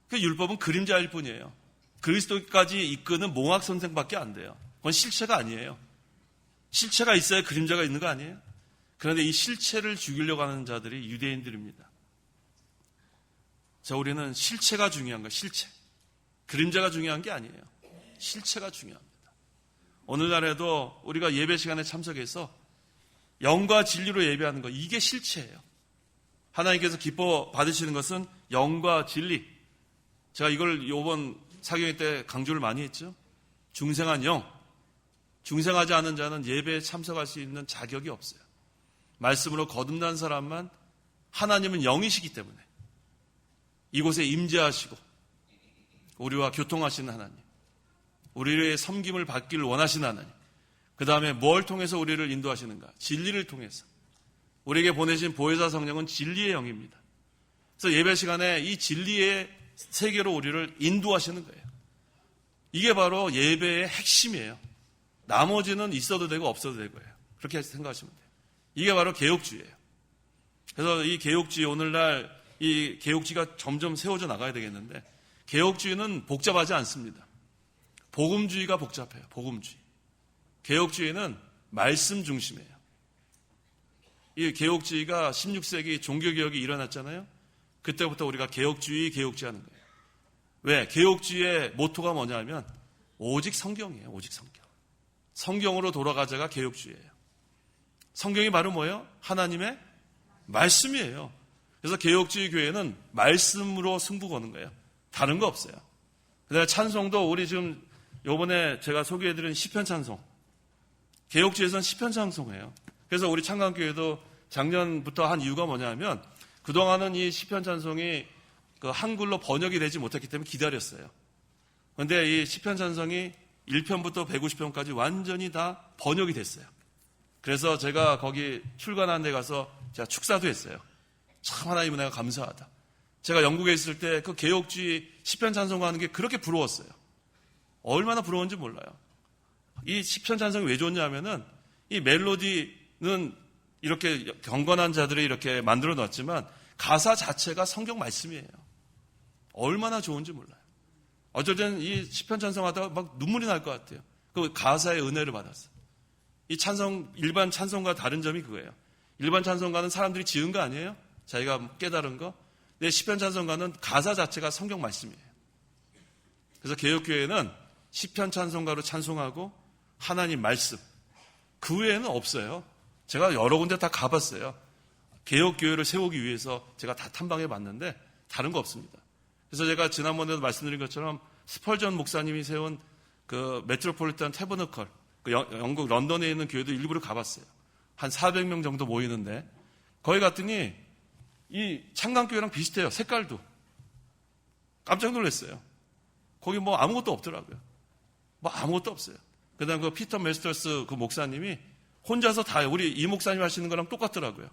Speaker 1: 그 율법은 그림자일 뿐이에요. 그리스도까지 이끄는 몽학 선생밖에 안 돼요. 그건 실체가 아니에요. 실체가 있어야 그림자가 있는 거 아니에요? 그런데 이 실체를 죽이려고 하는 자들이 유대인들입니다. 자, 우리는 실체가 중요한 거예요. 실체. 그림자가 중요한 게 아니에요. 실체가 중요합니다. 오늘날에도 우리가 예배 시간에 참석해서 영과 진리로 예배하는 거, 이게 실체예요. 하나님께서 기뻐 받으시는 것은 영과 진리. 제가 이걸 이번 사경회 때 강조를 많이 했죠. 중생한 영. 중생하지 않은 자는 예배에 참석할 수 있는 자격이 없어요. 말씀으로 거듭난 사람만, 하나님은 영이시기 때문에 이곳에 임재하시고 우리와 교통하시는 하나님, 우리의 섬김을 받기를 원하시는 하나님, 그 다음에 뭘 통해서 우리를 인도하시는가? 진리를 통해서. 우리에게 보내신 보혜사 성령은 진리의 영입니다. 그래서 예배 시간에 이 진리의 세계로 우리를 인도하시는 거예요. 이게 바로 예배의 핵심이에요. 나머지는 있어도 되고 없어도 되고요. 그렇게 생각하시면 돼요. 이게 바로 개혁주의예요. 그래서 이 개혁주의, 오늘날 이 개혁주의가 점점 세워져 나가야 되겠는데, 개혁주의는 복잡하지 않습니다. 복음주의가 복잡해요. 복음주의. 개혁주의는 말씀 중심이에요. 이 개혁주의가 16세기 종교개혁이 일어났잖아요. 그때부터 우리가 개혁주의 하는 거예요. 왜? 개혁주의의 모토가 뭐냐면 오직 성경이에요. 오직 성경. 성경으로 돌아가자가 개혁주의예요. 성경이 바로 뭐예요? 하나님의 말씀이에요. 그래서 개혁주의 교회는 말씀으로 승부 거는 거예요. 다른 거 없어요. 그다음에 찬송도 우리 지금 요번에 제가 소개해드린 시편 찬송. 개혁주의에서는 시편 찬송이에요. 그래서 우리 창강교회도 작년부터 한 이유가 뭐냐면 그동안은 이 시편 찬송이 그 한글로 번역이 되지 못했기 때문에 기다렸어요. 그런데 이 시편 찬송이 1편부터 150편까지 완전히 다 번역이 됐어요. 그래서 제가 거기 출간한 데 가서 제가 축사도 했어요. 참 하나님 은혜가 감사하다. 제가 영국에 있을 때 그 개혁주의 시편 찬송가하는 게 그렇게 부러웠어요. 얼마나 부러운지 몰라요. 이 시편 찬송이 왜 좋냐면은 이 멜로디는 이렇게 경건한 자들이 이렇게 만들어 놨지만 가사 자체가 성경 말씀이에요. 얼마나 좋은지 몰라요. 어쩔 때는 이 시편 찬송하다가 막 눈물이 날 것 같아요. 그 가사의 은혜를 받았어요. 이 찬송, 일반 찬송과 다른 점이 그거예요. 일반 찬송가는 사람들이 지은 거 아니에요? 자기가 깨달은 거. 근데 시편 찬송가는 가사 자체가 성경 말씀이에요. 그래서 개혁교회는 시편 찬송가로 찬송하고 하나님 말씀. 그 외에는 없어요. 제가 여러 군데 다 가봤어요. 개혁교회를 세우기 위해서 제가 다 탐방해 봤는데 다른 거 없습니다. 그래서 제가 지난번에도 말씀드린 것처럼 스펄전 목사님이 세운 그 메트로폴리탄 태버너컬, 그 영국 런던에 있는 교회도 일부러 가봤어요. 한 400명 정도 모이는데 거기 갔더니 이 창강교회랑 비슷해요. 색깔도. 깜짝 놀랐어요. 거기 뭐 아무것도 없더라고요. 뭐 아무것도 없어요. 그다음 그 피터 메스터스 그 목사님이 혼자서 다 우리 이 목사님 하시는 거랑 똑같더라고요.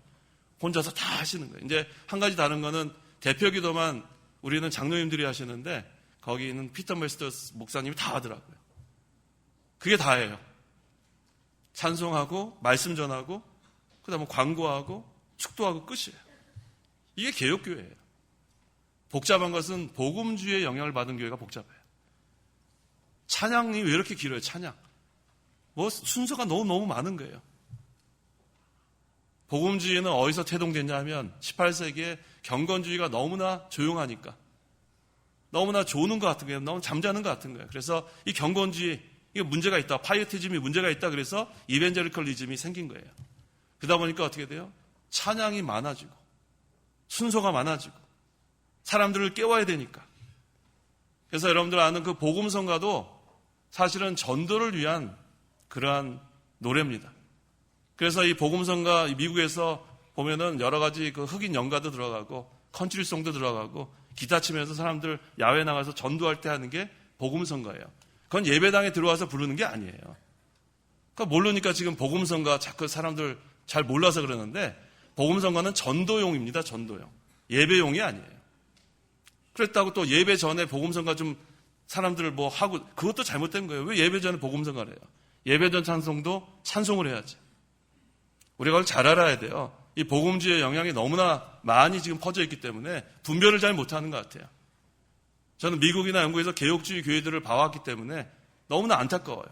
Speaker 1: 혼자서 다 하시는 거예요. 이제 한 가지 다른 거는 대표 기도만 우리는 장로님들이 하시는데 거기 있는 피터 메스터스 목사님이 다 하더라고요. 그게 다예요. 찬송하고 말씀 전하고 그다음에 광고하고 축도하고 끝이에요. 이게 개혁교회예요. 복잡한 것은 복음주의의 영향을 받은 교회가 복잡해요. 찬양이 왜 이렇게 길어요? 찬양. 뭐 순서가 너무 많은 거예요. 복음주의는 어디서 태동됐냐 하면 18세기에 경건주의가 너무나 조용하니까 너무나 조는 것 같은 거예요. 너무 잠자는 것 같은 거예요. 그래서 이 경건주의 이게 문제가 있다. 파이어티즘이 문제가 있다. 그래서 이벤저리컬리즘이 생긴 거예요. 그러다 보니까 어떻게 돼요? 찬양이 많아지고 순서가 많아지고 사람들을 깨워야 되니까. 그래서 여러분들 아는 그 복음성가도 사실은 전도를 위한 그러한 노래입니다. 그래서 이 복음성가 미국에서 보면은 여러 가지 그 흑인 연가도 들어가고 컨트리송도 들어가고 기타 치면서 사람들 야외 나가서 전도할 때 하는 게 복음성가예요. 그건 예배당에 들어와서 부르는 게 아니에요. 그러니까 모르니까 지금 복음성가 자꾸 사람들 잘 몰라서 그러는데 복음성가는 전도용입니다. 전도용. 예배용이 아니에요. 그랬다고 또 예배 전에 복음성가 좀 사람들을 뭐 하고 그것도 잘못된 거예요. 왜 예배 전에 복음성가를 해요? 예배 전 찬송도 찬송을 해야지. 우리가 그걸 잘 알아야 돼요. 이 복음주의 영향이 너무나 많이 지금 퍼져 있기 때문에 분별을 잘 못하는 것 같아요. 저는 미국이나 영국에서 개혁주의 교회들을 봐왔기 때문에 너무나 안타까워요.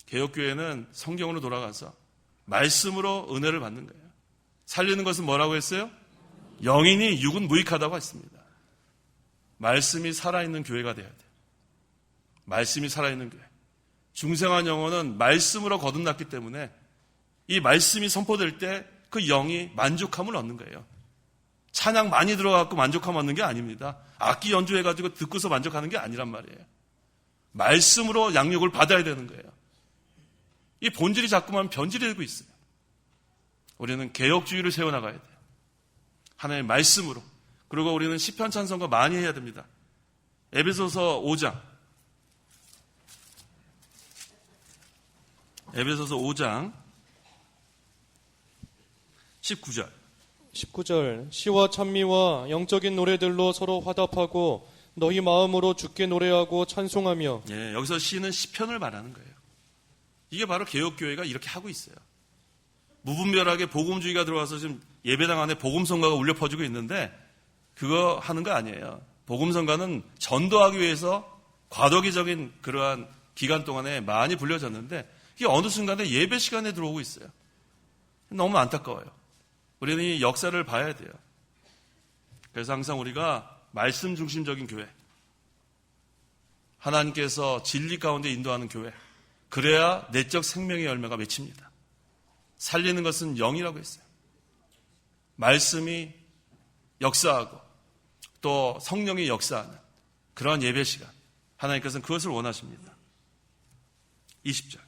Speaker 1: 개혁교회는 성경으로 돌아가서 말씀으로 은혜를 받는 거예요. 살리는 것은 뭐라고 했어요? 영이니 육은 무익하다고 했습니다. 말씀이 살아있는 교회가 돼야 돼요. 말씀이 살아있는 교회. 중생한 영혼은 말씀으로 거듭났기 때문에 이 말씀이 선포될 때 그 영이 만족함을 얻는 거예요. 찬양 많이 들어가고 만족함 얻는 게 아닙니다. 악기 연주해가지고 듣고서 만족하는 게 아니란 말이에요. 말씀으로 양육을 받아야 되는 거예요. 이 본질이 자꾸만 변질이 되고 있어요. 우리는 개혁주의를 세워나가야 돼요. 하나님의 말씀으로. 그리고 우리는 시편 찬송가 많이 해야 됩니다. 에베소서 5장. 에베소서 5장 19절.
Speaker 3: 19절 시와 찬미와 영적인 노래들로 서로 화답하고 너희 마음으로 주께 노래하고 찬송하며.
Speaker 1: 예, 여기서 시는 시편을 말하는 거예요. 이게 바로 개혁교회가 이렇게 하고 있어요. 무분별하게 복음주의가 들어와서 지금 예배당 안에 복음성가가 울려 퍼지고 있는데 그거 하는 거 아니에요. 복음성가는 전도하기 위해서 과도기적인 그러한 기간 동안에 많이 불려졌는데 이게 어느 순간에 예배 시간에 들어오고 있어요. 너무 안타까워요. 우리는 이 역사를 봐야 돼요. 그래서 항상 우리가 말씀 중심적인 교회, 하나님께서 진리 가운데 인도하는 교회, 그래야 내적 생명의 열매가 맺힙니다. 살리는 것은 영이라고 했어요. 말씀이 역사하고 또 성령이 역사하는 그러한 예배 시간, 하나님께서는 그것을 원하십니다. 20절.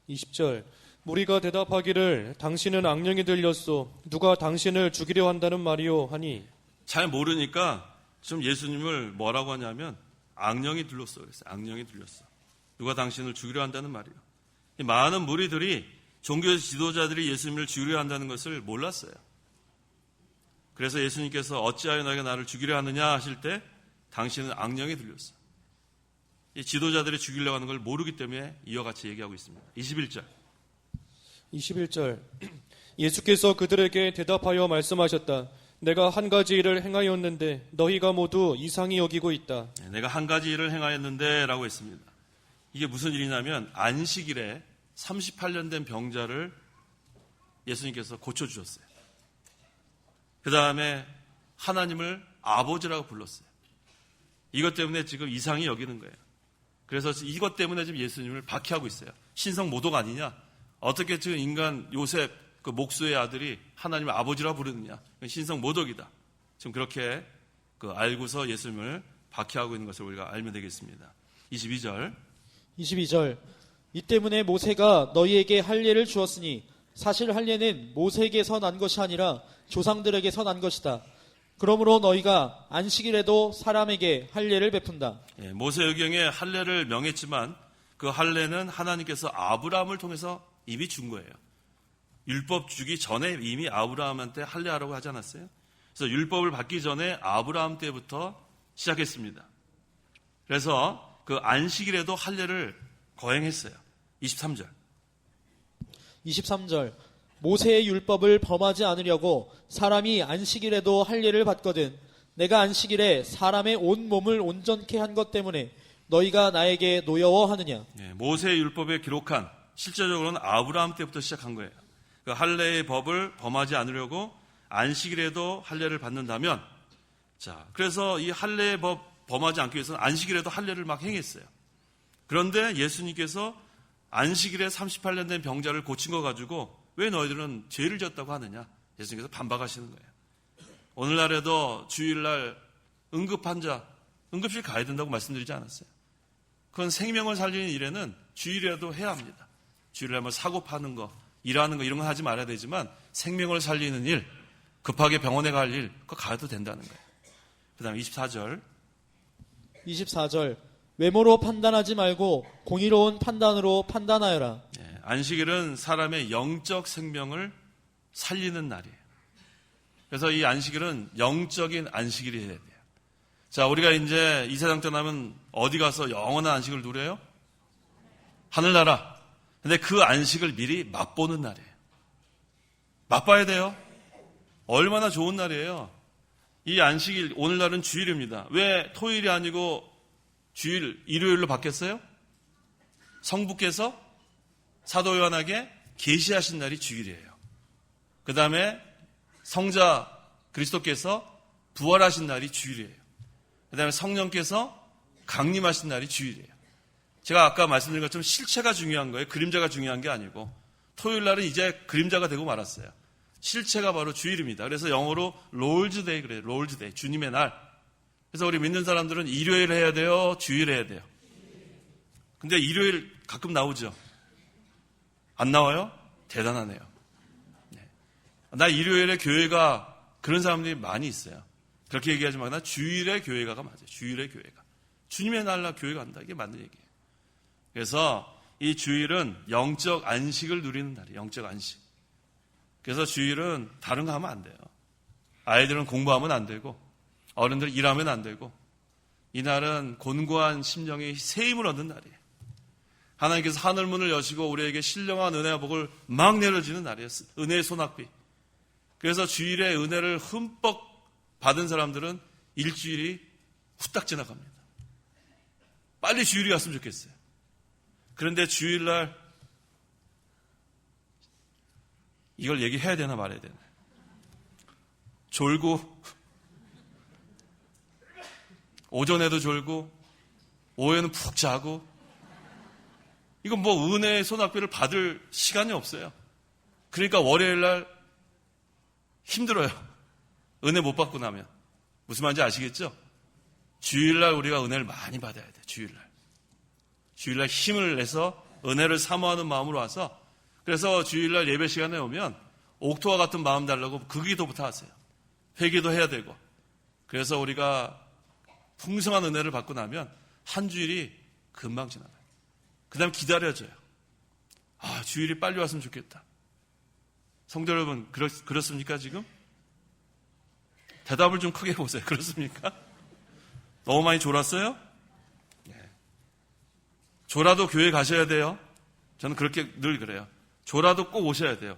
Speaker 3: 20절 무리가 대답하기를 당신은 악령이 들렸소 누가 당신을 죽이려 한다는 말이오 하니.
Speaker 1: 잘 모르니까 지금 예수님을 뭐라고 하냐면 악령이 들렸어 그랬어요. 악령이 들렸어. 누가 당신을 죽이려 한다는 말이에요. 많은 무리들이 종교 지도자들이 예수님을 죽이려 한다는 것을 몰랐어요. 그래서 예수님께서 어찌하여 너희가 나를 죽이려 하느냐 하실 때 당신은 악령이 들렸어. 이 지도자들이 죽이려고 하는 걸 모르기 때문에 이와 같이 얘기하고 있습니다. 21절.
Speaker 3: 21절 예수께서 그들에게 대답하여 말씀하셨다. 내가 한 가지 일을 행하였는데 너희가 모두 이상히 여기고 있다.
Speaker 1: 내가 한 가지 일을 행하였는데 라고 했습니다. 이게 무슨 일이냐면 안식일에 38년 된 병자를 예수님께서 고쳐주셨어요. 그 다음에 하나님을 아버지라고 불렀어요. 이것 때문에 지금 이상히 여기는 거예요. 그래서 이것 때문에 지금 예수님을 박해하고 있어요. 신성 모독 아니냐? 어떻게 지금 인간 요셉 그 목수의 아들이 하나님의 아버지라 부르느냐? 신성 모독이다. 지금 그렇게 알고서 예수님을 박해하고 있는 것을 우리가 알면 되겠습니다. 22절.
Speaker 4: 22절. 이 때문에 모세가 너희에게 할례를 주었으니 사실 할례는 모세에게서 난 것이 아니라 조상들에게서 난 것이다. 그러므로 너희가 안식일에도 사람에게 할례를 베푼다.
Speaker 1: 예, 모세의경에 할례를 명했지만 그 할례는 하나님께서 아브라함을 통해서 이미 준 거예요. 율법 주기 전에 이미 아브라함한테 할례하라고 하지 않았어요? 그래서 율법을 받기 전에 아브라함 때부터 시작했습니다. 그래서 그 안식일에도 할례를 거행했어요. 23절.
Speaker 4: 23절. 모세의 율법을 범하지 않으려고 사람이 안식일에도 할례를 받거든 내가 안식일에 사람의 온 몸을 온전케 한 것 때문에 너희가 나에게 노여워하느냐.
Speaker 1: 예, 모세의 율법에 기록한 실제적으로는 아브라함 때부터 시작한 거예요. 그 할례의 법을 범하지 않으려고 안식일에도 할례를 받는다면, 자, 그래서 이 할례의 법 범하지 않기 위해서는 안식일에도 할례를 막 행했어요. 그런데 예수님께서 안식일에 38년 된 병자를 고친 거 가지고 왜 너희들은 죄를 졌다고 하느냐? 예수님께서 반박하시는 거예요. 오늘날에도 주일날 응급환자, 응급실 가야 된다고 말씀드리지 않았어요? 그건 생명을 살리는 일에는 주일에도 해야 합니다. 주일날 뭐 사고 파는 거, 일하는 거 이런 거 하지 말아야 되지만 생명을 살리는 일, 급하게 병원에 갈 일, 그거 가도 된다는 거예요. 그 다음에 24절.
Speaker 4: 24절. 외모로 판단하지 말고 공의로운 판단으로 판단하여라.
Speaker 1: 예, 안식일은 사람의 영적 생명을 살리는 날이에요. 그래서 이 안식일은 영적인 안식일이 해야 돼요. 자, 우리가 이제 이 세상 떠나면 어디 가서 영원한 안식을 누려요? 하늘나라. 근데 그 안식을 미리 맛보는 날이에요. 맛봐야 돼요. 얼마나 좋은 날이에요. 이 안식일, 오늘날은 주일입니다. 왜 토요일이 아니고 주일, 일요일로 바뀌었어요? 성부께서 사도 요한에게 계시하신 날이 주일이에요. 그 다음에 성자 그리스도께서 부활하신 날이 주일이에요. 그 다음에 성령께서 강림하신 날이 주일이에요. 제가 아까 말씀드린 것처럼 실체가 중요한 거예요. 그림자가 중요한 게 아니고. 토요일 날은 이제 그림자가 되고 말았어요. 실체가 바로 주일입니다. 그래서 영어로 롤즈 데이 그래요. 롤즈 데이. 주님의 날. 그래서 우리 믿는 사람들은 일요일 해야 돼요? 주일 해야 돼요? 근데 일요일 가끔 나오죠? 안 나와요? 대단하네요. 네. 나 일요일에 교회가 그런 사람들이 많이 있어요. 그렇게 얘기하지 말고 나 주일에 교회가가 맞아요. 주일에 교회가. 주님의 날날 교회 간다. 이게 맞는 얘기예요. 그래서 이 주일은 영적 안식을 누리는 날이에요. 영적 안식. 그래서 주일은 다른 거 하면 안 돼요. 아이들은 공부하면 안 되고 어른들 일하면 안 되고 이날은 곤고한 심령이 새 힘을 얻는 날이에요. 하나님께서 하늘문을 여시고 우리에게 신령한 은혜와 복을 막 내려주는 날이에요. 은혜의 소낙비. 그래서 주일에 은혜를 흠뻑 받은 사람들은 일주일이 후딱 지나갑니다. 빨리 주일이 갔으면 좋겠어요. 그런데 주일날 이걸 얘기해야 되나 말해야 되나. 졸고 오전에도 졸고 오후에는 푹 자고 이건 뭐 은혜의 소낙비를 받을 시간이 없어요. 그러니까 월요일날 힘들어요. 은혜 못 받고 나면. 무슨 말인지 아시겠죠? 주일날 우리가 은혜를 많이 받아야 돼. 주일날 힘을 내서 은혜를 사모하는 마음으로 와서 그래서 주일날 예배 시간에 오면 옥토와 같은 마음 달라고 그 기도부터 하세요. 회개도 해야 되고. 그래서 우리가 풍성한 은혜를 받고 나면 한 주일이 금방 지나가요. 그 다음 기다려져요. 아, 주일이 빨리 왔으면 좋겠다. 성도 여러분, 그렇습니까 지금? 대답을 좀 크게 보세요. 그렇습니까? 너무 많이 졸았어요? 네. 졸아도 교회 가셔야 돼요. 저는 그렇게 늘 그래요. 졸아도 꼭 오셔야 돼요.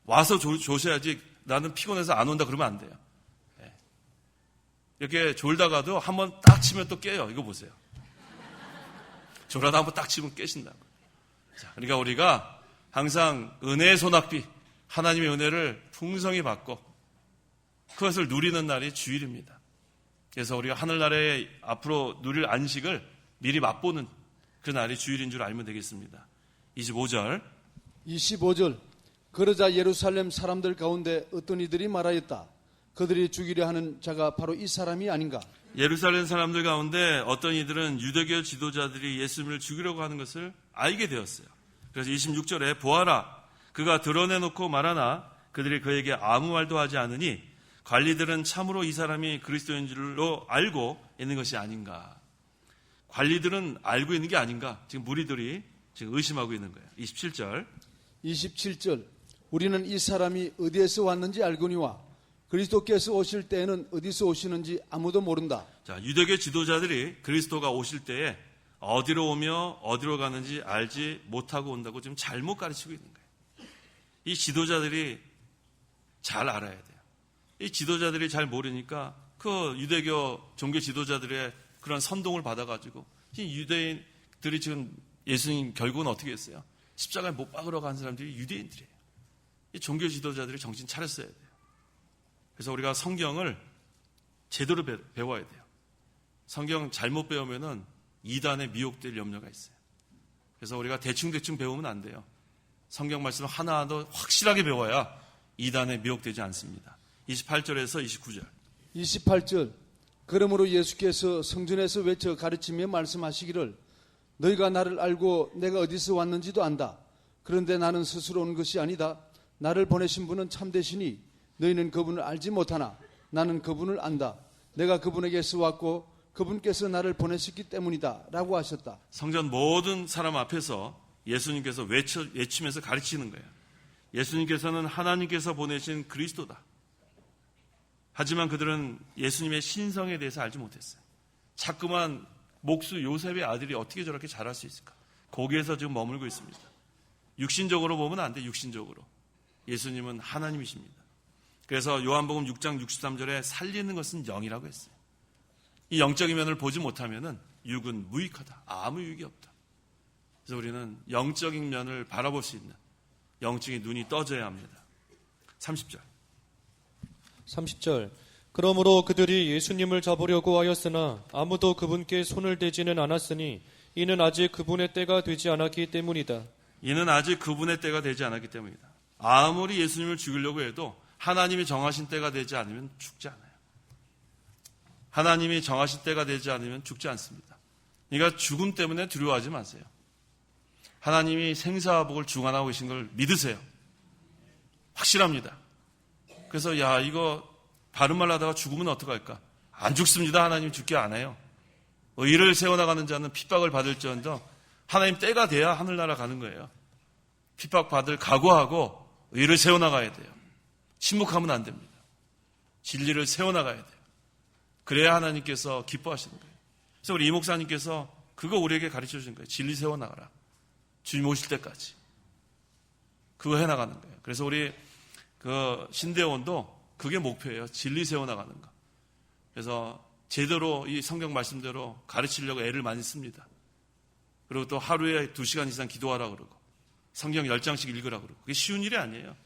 Speaker 1: 와서 조셔야지 나는 피곤해서 안 온다 그러면 안 돼요. 네. 이렇게 졸다가도 한번 딱 치면 또 깨요. 이거 보세요. 졸아도 한번 딱 치면 깨신다고. 자, 그러니까 우리가 항상 은혜의 소낙비, 하나님의 은혜를 풍성히 받고 그것을 누리는 날이 주일입니다. 그래서 우리가 하늘나라에 앞으로 누릴 안식을 미리 맛보는 그 날이 주일인 줄 알면 되겠습니다. 25절.
Speaker 2: 25절. 그러자 예루살렘 사람들 가운데 어떤 이들이 말하였다. 그들이 죽이려 하는 자가 바로 이 사람이 아닌가.
Speaker 1: 예루살렘 사람들 가운데 어떤 이들은 유대교 지도자들이 예수님을 죽이려고 하는 것을 알게 되었어요. 그래서 26절에 보아라, 그가 드러내놓고 말하나 그들이 그에게 아무 말도 하지 않으니 관리들은 참으로 이 사람이 그리스도인 줄로 알고 있는 것이 아닌가. 관리들은 알고 있는 게 아닌가. 지금 무리들이 지금 의심하고 있는 거예요. 27절.
Speaker 2: 27절. 우리는 이 사람이 어디에서 왔는지 알거니와 그리스도께서 오실 때에는 어디서 오시는지 아무도 모른다.
Speaker 1: 자, 유대교 지도자들이 그리스도가 오실 때에 어디로 오며 어디로 가는지 알지 못하고 온다고 지금 잘못 가르치고 있는 거예요. 이 지도자들이 잘 알아야 돼요. 이 지도자들이 잘 모르니까 그 유대교 종교 지도자들의 그런 선동을 받아가지고 이 유대인들이 지금 예수님 결국은 어떻게 했어요? 십자가에 못 박으러 간 사람들이 유대인들이에요. 이 종교 지도자들이 정신 차렸어야 돼요. 그래서 우리가 성경을 제대로 배워야 돼요. 성경 잘못 배우면은 이단에 미혹될 염려가 있어요. 그래서 우리가 대충 배우면 안 돼요. 성경 말씀을 하나하나 확실하게 배워야 이단에 미혹되지 않습니다. 28절에서 29절.
Speaker 2: 28절. 그러므로 예수께서 성전에서 외쳐 가르치며 말씀하시기를 너희가 나를 알고 내가 어디서 왔는지도 안다. 그런데 나는 스스로 온 것이 아니다. 나를 보내신 분은 참되시니 너희는 그분을 알지 못하나 나는 그분을 안다. 내가 그분에게서 왔고 그분께서 나를 보내셨기 때문이다. 라고 하셨다.
Speaker 1: 성전 모든 사람 앞에서 예수님께서 외치면서 가르치는 거예요. 예수님께서는 하나님께서 보내신 그리스도다. 하지만 그들은 예수님의 신성에 대해서 알지 못했어요. 자꾸만 목수 요셉의 아들이 어떻게 저렇게 잘할 수 있을까? 거기에서 지금 머물고 있습니다. 육신적으로 보면 안 돼, 육신적으로. 예수님은 하나님이십니다. 그래서 요한복음 6장 63절에 살리는 것은 영이라고 했어요. 이 영적인 면을 보지 못하면은 육은 무익하다. 아무 유익이 없다. 그래서 우리는 영적인 면을 바라볼 수 있는 영적인 눈이 떠져야 합니다. 30절.
Speaker 3: 30절. 그러므로 그들이 예수님을 잡으려고 하였으나 아무도 그분께 손을 대지는 않았으니 이는 아직 그분의 때가 되지 않았기 때문이다.
Speaker 1: 이는 아직 그분의 때가 되지 않았기 때문이다. 아무리 예수님을 죽이려고 해도 하나님이 정하신 때가 되지 않으면 죽지 않아요. 하나님이 정하신 때가 되지 않으면 죽지 않습니다. 그러니까 죽음 때문에 두려워하지 마세요. 하나님이 생사복을 주관하고 계신 걸 믿으세요. 확실합니다. 그래서 이거 바른 말 하다가 죽으면 어떡할까? 안 죽습니다. 하나님 죽게 안 해요. 의를 세워나가는 자는 핍박을 받을지언정 하나님 때가 돼야 하늘나라 가는 거예요. 핍박받을 각오하고 의를 세워나가야 돼요. 침묵하면 안 됩니다. 진리를 세워나가야 돼요. 그래야 하나님께서 기뻐하시는 거예요. 그래서 우리 이 목사님께서 그거 우리에게 가르쳐 주신 거예요. 진리 세워나가라. 주님 오실 때까지. 그거 해나가는 거예요. 그래서 우리 그 신대원도 그게 목표예요. 진리 세워나가는 거. 그래서 제대로 이 성경 말씀대로 가르치려고 애를 많이 씁니다. 그리고 또 하루에 2시간 이상 기도하라 그러고 성경 10장씩 읽으라 그러고 그게 쉬운 일이 아니에요.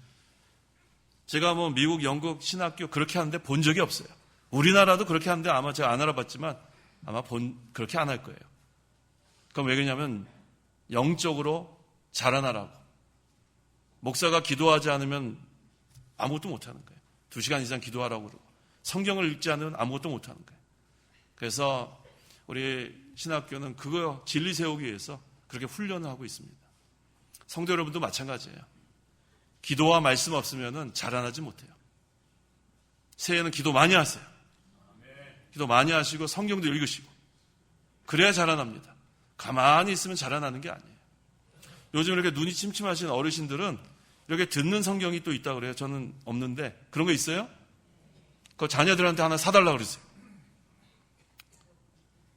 Speaker 1: 제가 뭐 미국, 영국 신학교 그렇게 하는데 본 적이 없어요. 우리나라도 그렇게 하는데 아마 제가 안 알아봤지만 아마 그렇게 안 할 거예요. 그럼 왜 그러냐면 영적으로 자라나라고. 목사가 기도하지 않으면 아무것도 못하는 거예요. 2시간 이상 기도하라고 그러고 성경을 읽지 않으면 아무것도 못하는 거예요. 그래서 우리 신학교는 그거 진리 세우기 위해서 그렇게 훈련을 하고 있습니다. 성도 여러분도 마찬가지예요. 기도와 말씀 없으면 자라나지 못해요. 새해는 기도 많이 하세요. 기도 많이 하시고 성경도 읽으시고 그래야 자라납니다. 가만히 있으면 자라나는 게 아니에요. 요즘 이렇게 눈이 침침하신 어르신들은 이렇게 듣는 성경이 또 있다고 그래요. 저는 없는데 그런 거 있어요? 그 자녀들한테 하나 사달라고 그러세요.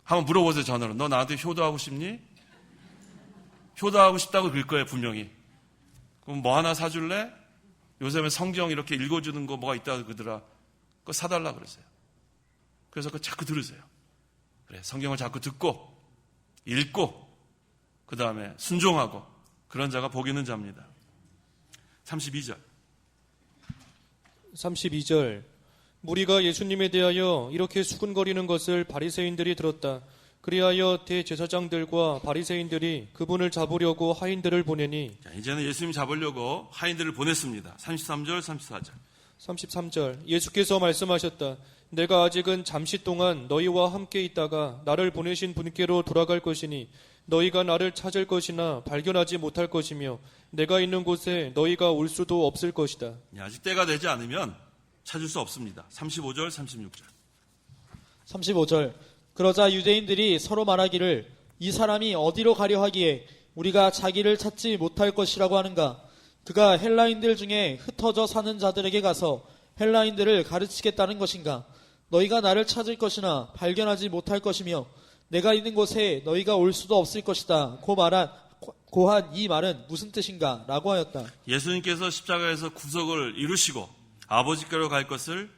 Speaker 1: 한번 물어보세요. 전화로. 너 나한테 효도하고 싶니? 효도하고 싶다고 그럴 거예요. 분명히. 그럼 뭐 하나 사줄래? 요즘에 성경 이렇게 읽어주는 거 뭐가 있다고 그러더라. 그거 사달라고 그러세요. 그래서 그거 자꾸 들으세요. 그래, 성경을 자꾸 듣고 읽고 그 다음에 순종하고 그런 자가 복 있는 자입니다. 32절.
Speaker 3: 32절. 무리가 예수님에 대하여 이렇게 수군거리는 것을 바리새인들이 들었다. 그리하여 대제사장들과 바리새인들이 그분을 잡으려고 하인들을 보내니
Speaker 1: 자, 이제는 예수님 잡으려고 하인들을 보냈습니다. 33절, 34절.
Speaker 3: 33절 예수께서 말씀하셨다. 내가 아직은 잠시 동안 너희와 함께 있다가 나를 보내신 분께로 돌아갈 것이니 너희가 나를 찾을 것이나 발견하지 못할 것이며 내가 있는 곳에 너희가 올 수도 없을 것이다.
Speaker 1: 아직 때가 되지 않으면 찾을 수 없습니다. 35절, 36절.
Speaker 4: 35절 그러자 유대인들이 서로 말하기를 이 사람이 어디로 가려 하기에 우리가 자기를 찾지 못할 것이라고 하는가. 그가 헬라인들 중에 흩어져 사는 자들에게 가서 헬라인들을 가르치겠다는 것인가. 너희가 나를 찾을 것이나 발견하지 못할 것이며 내가 있는 곳에 너희가 올 수도 없을 것이다. 고한 이 말은 무슨 뜻인가? 라고 하였다.
Speaker 1: 예수님께서 십자가에서 구속을 이루시고 아버지께로 갈 것을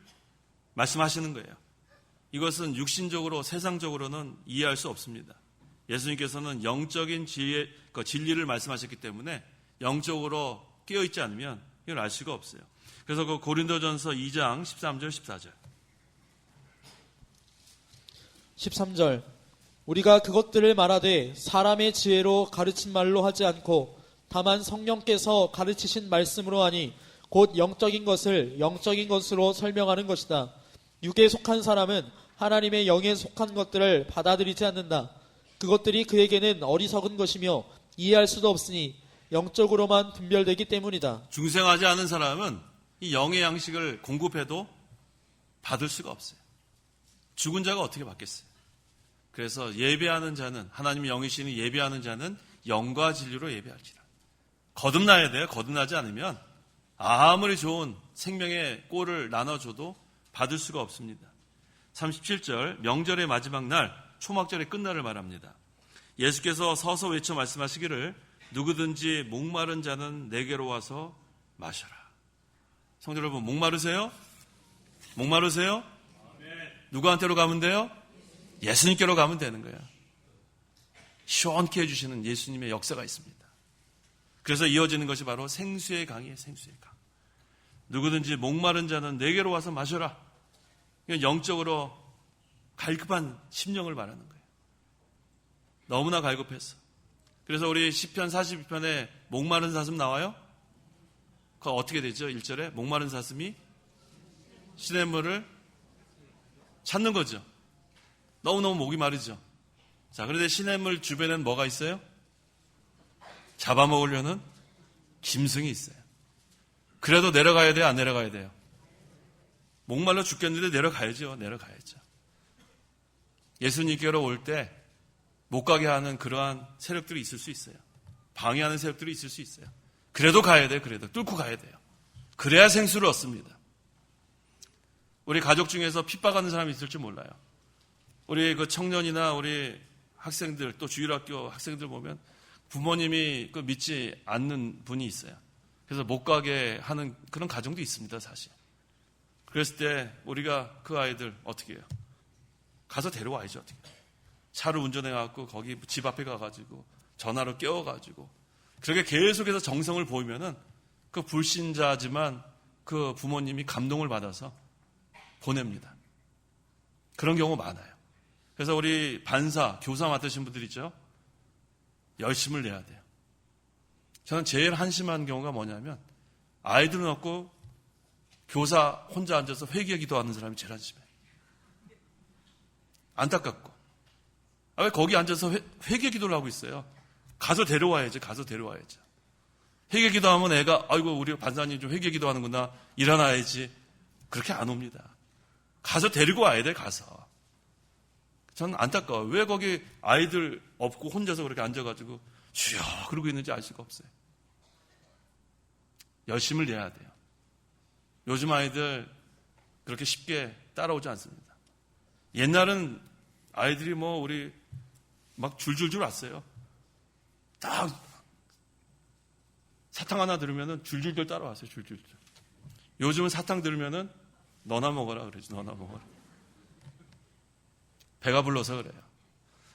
Speaker 1: 말씀하시는 거예요. 이것은 육신적으로 세상적으로는 이해할 수 없습니다. 예수님께서는 영적인 진리를 말씀하셨기 때문에 영적으로 깨어있지 않으면 이걸 알 수가 없어요. 그래서 그 고린도전서 2장 13절 14절
Speaker 4: 13절 우리가 그것들을 말하되 사람의 지혜로 가르친 말로 하지 않고 다만 성령께서 가르치신 말씀으로 하니 곧 영적인 것을 영적인 것으로 설명하는 것이다. 육에 속한 사람은 하나님의 영에 속한 것들을 받아들이지 않는다. 그것들이 그에게는 어리석은 것이며 이해할 수도 없으니 영적으로만 분별되기 때문이다.
Speaker 1: 중생하지 않은 사람은 이 영의 양식을 공급해도 받을 수가 없어요. 죽은 자가 어떻게 받겠어요? 그래서 예배하는 자는 하나님의 영이시니 예배하는 자는 영과 진리로 예배할지라. 거듭나야 돼요. 거듭나지 않으면 아무리 좋은 생명의 꼴을 나눠줘도 받을 수가 없습니다. 37절 명절의 마지막 날 초막절의 끝날을 말합니다. 예수께서 서서 외쳐 말씀하시기를 누구든지 목마른 자는 내게로 와서 마셔라. 성도 여러분 목마르세요? 목마르세요? 누구한테로 가면 돼요? 예수님께로 가면 되는 거예요. 시원케 해주시는 예수님의 역사가 있습니다. 그래서 이어지는 것이 바로 생수의 강이에요. 생수의 강. 누구든지 목마른 자는 내게로 와서 마셔라. 영적으로 갈급한 심령을 말하는 거예요. 너무나 갈급했어. 그래서 우리 시편 42편에 목마른 사슴 나와요? 그거 어떻게 되죠? 1절에 목마른 사슴이 시냇물을 찾는 거죠. 너무너무 목이 마르죠. 자, 그런데 시냇물 주변에는 뭐가 있어요? 잡아먹으려는 짐승이 있어요. 그래도 내려가야 돼요? 안 내려가야 돼요? 목말라 죽겠는데 내려가야죠. 내려가야죠. 예수님께로 올 때 못 가게 하는 그러한 세력들이 있을 수 있어요. 방해하는 세력들이 있을 수 있어요. 그래도 가야 돼요. 그래도 뚫고 가야 돼요. 그래야 생수를 얻습니다. 우리 가족 중에서 핍박하는 사람이 있을 줄 몰라요. 우리 그 청년이나 우리 학생들 또 주일학교 학생들 보면 부모님이 그 믿지 않는 분이 있어요. 그래서 못 가게 하는 그런 가정도 있습니다, 사실. 그랬을 때 우리가 그 아이들 어떻게 해요? 가서 데려와야죠, 어떻게 해요? 차를 운전해갖고 거기 집 앞에 가가지고 전화로 깨워가지고 그렇게 계속해서 정성을 보이면은 그 불신자지만 그 부모님이 감동을 받아서 보냅니다. 그런 경우 많아요. 그래서 우리 반사, 교사 맡으신 분들 있죠? 열심을 내야 돼요. 저는 제일 한심한 경우가 뭐냐면 아이들은 없고 교사 혼자 앉아서 회개 기도하는 사람이 제일 한심해요. 안타깝고. 왜 거기 앉아서 회개 기도를 하고 있어요? 가서 데려와야죠. 가서 데려와야죠. 회개 기도하면 애가 아이고 우리 반사님 좀 회개 기도하는구나. 일어나야지. 그렇게 안 옵니다. 가서 데리고 와야 돼. 가서. 저는 안타까워요. 왜 거기 아이들 없고 혼자서 그렇게 앉아가지고 주여 그러고 있는지 알 수가 없어요. 열심을 내야 돼요. 요즘 아이들 그렇게 쉽게 따라오지 않습니다. 옛날은 아이들이 뭐 우리 막 줄줄줄 왔어요. 딱 사탕 하나 들으면은 줄줄줄 따라왔어요. 줄줄줄. 요즘은 사탕 들으면은 너나 먹어라 그러지. 너나 먹어라. 배가 불러서 그래요.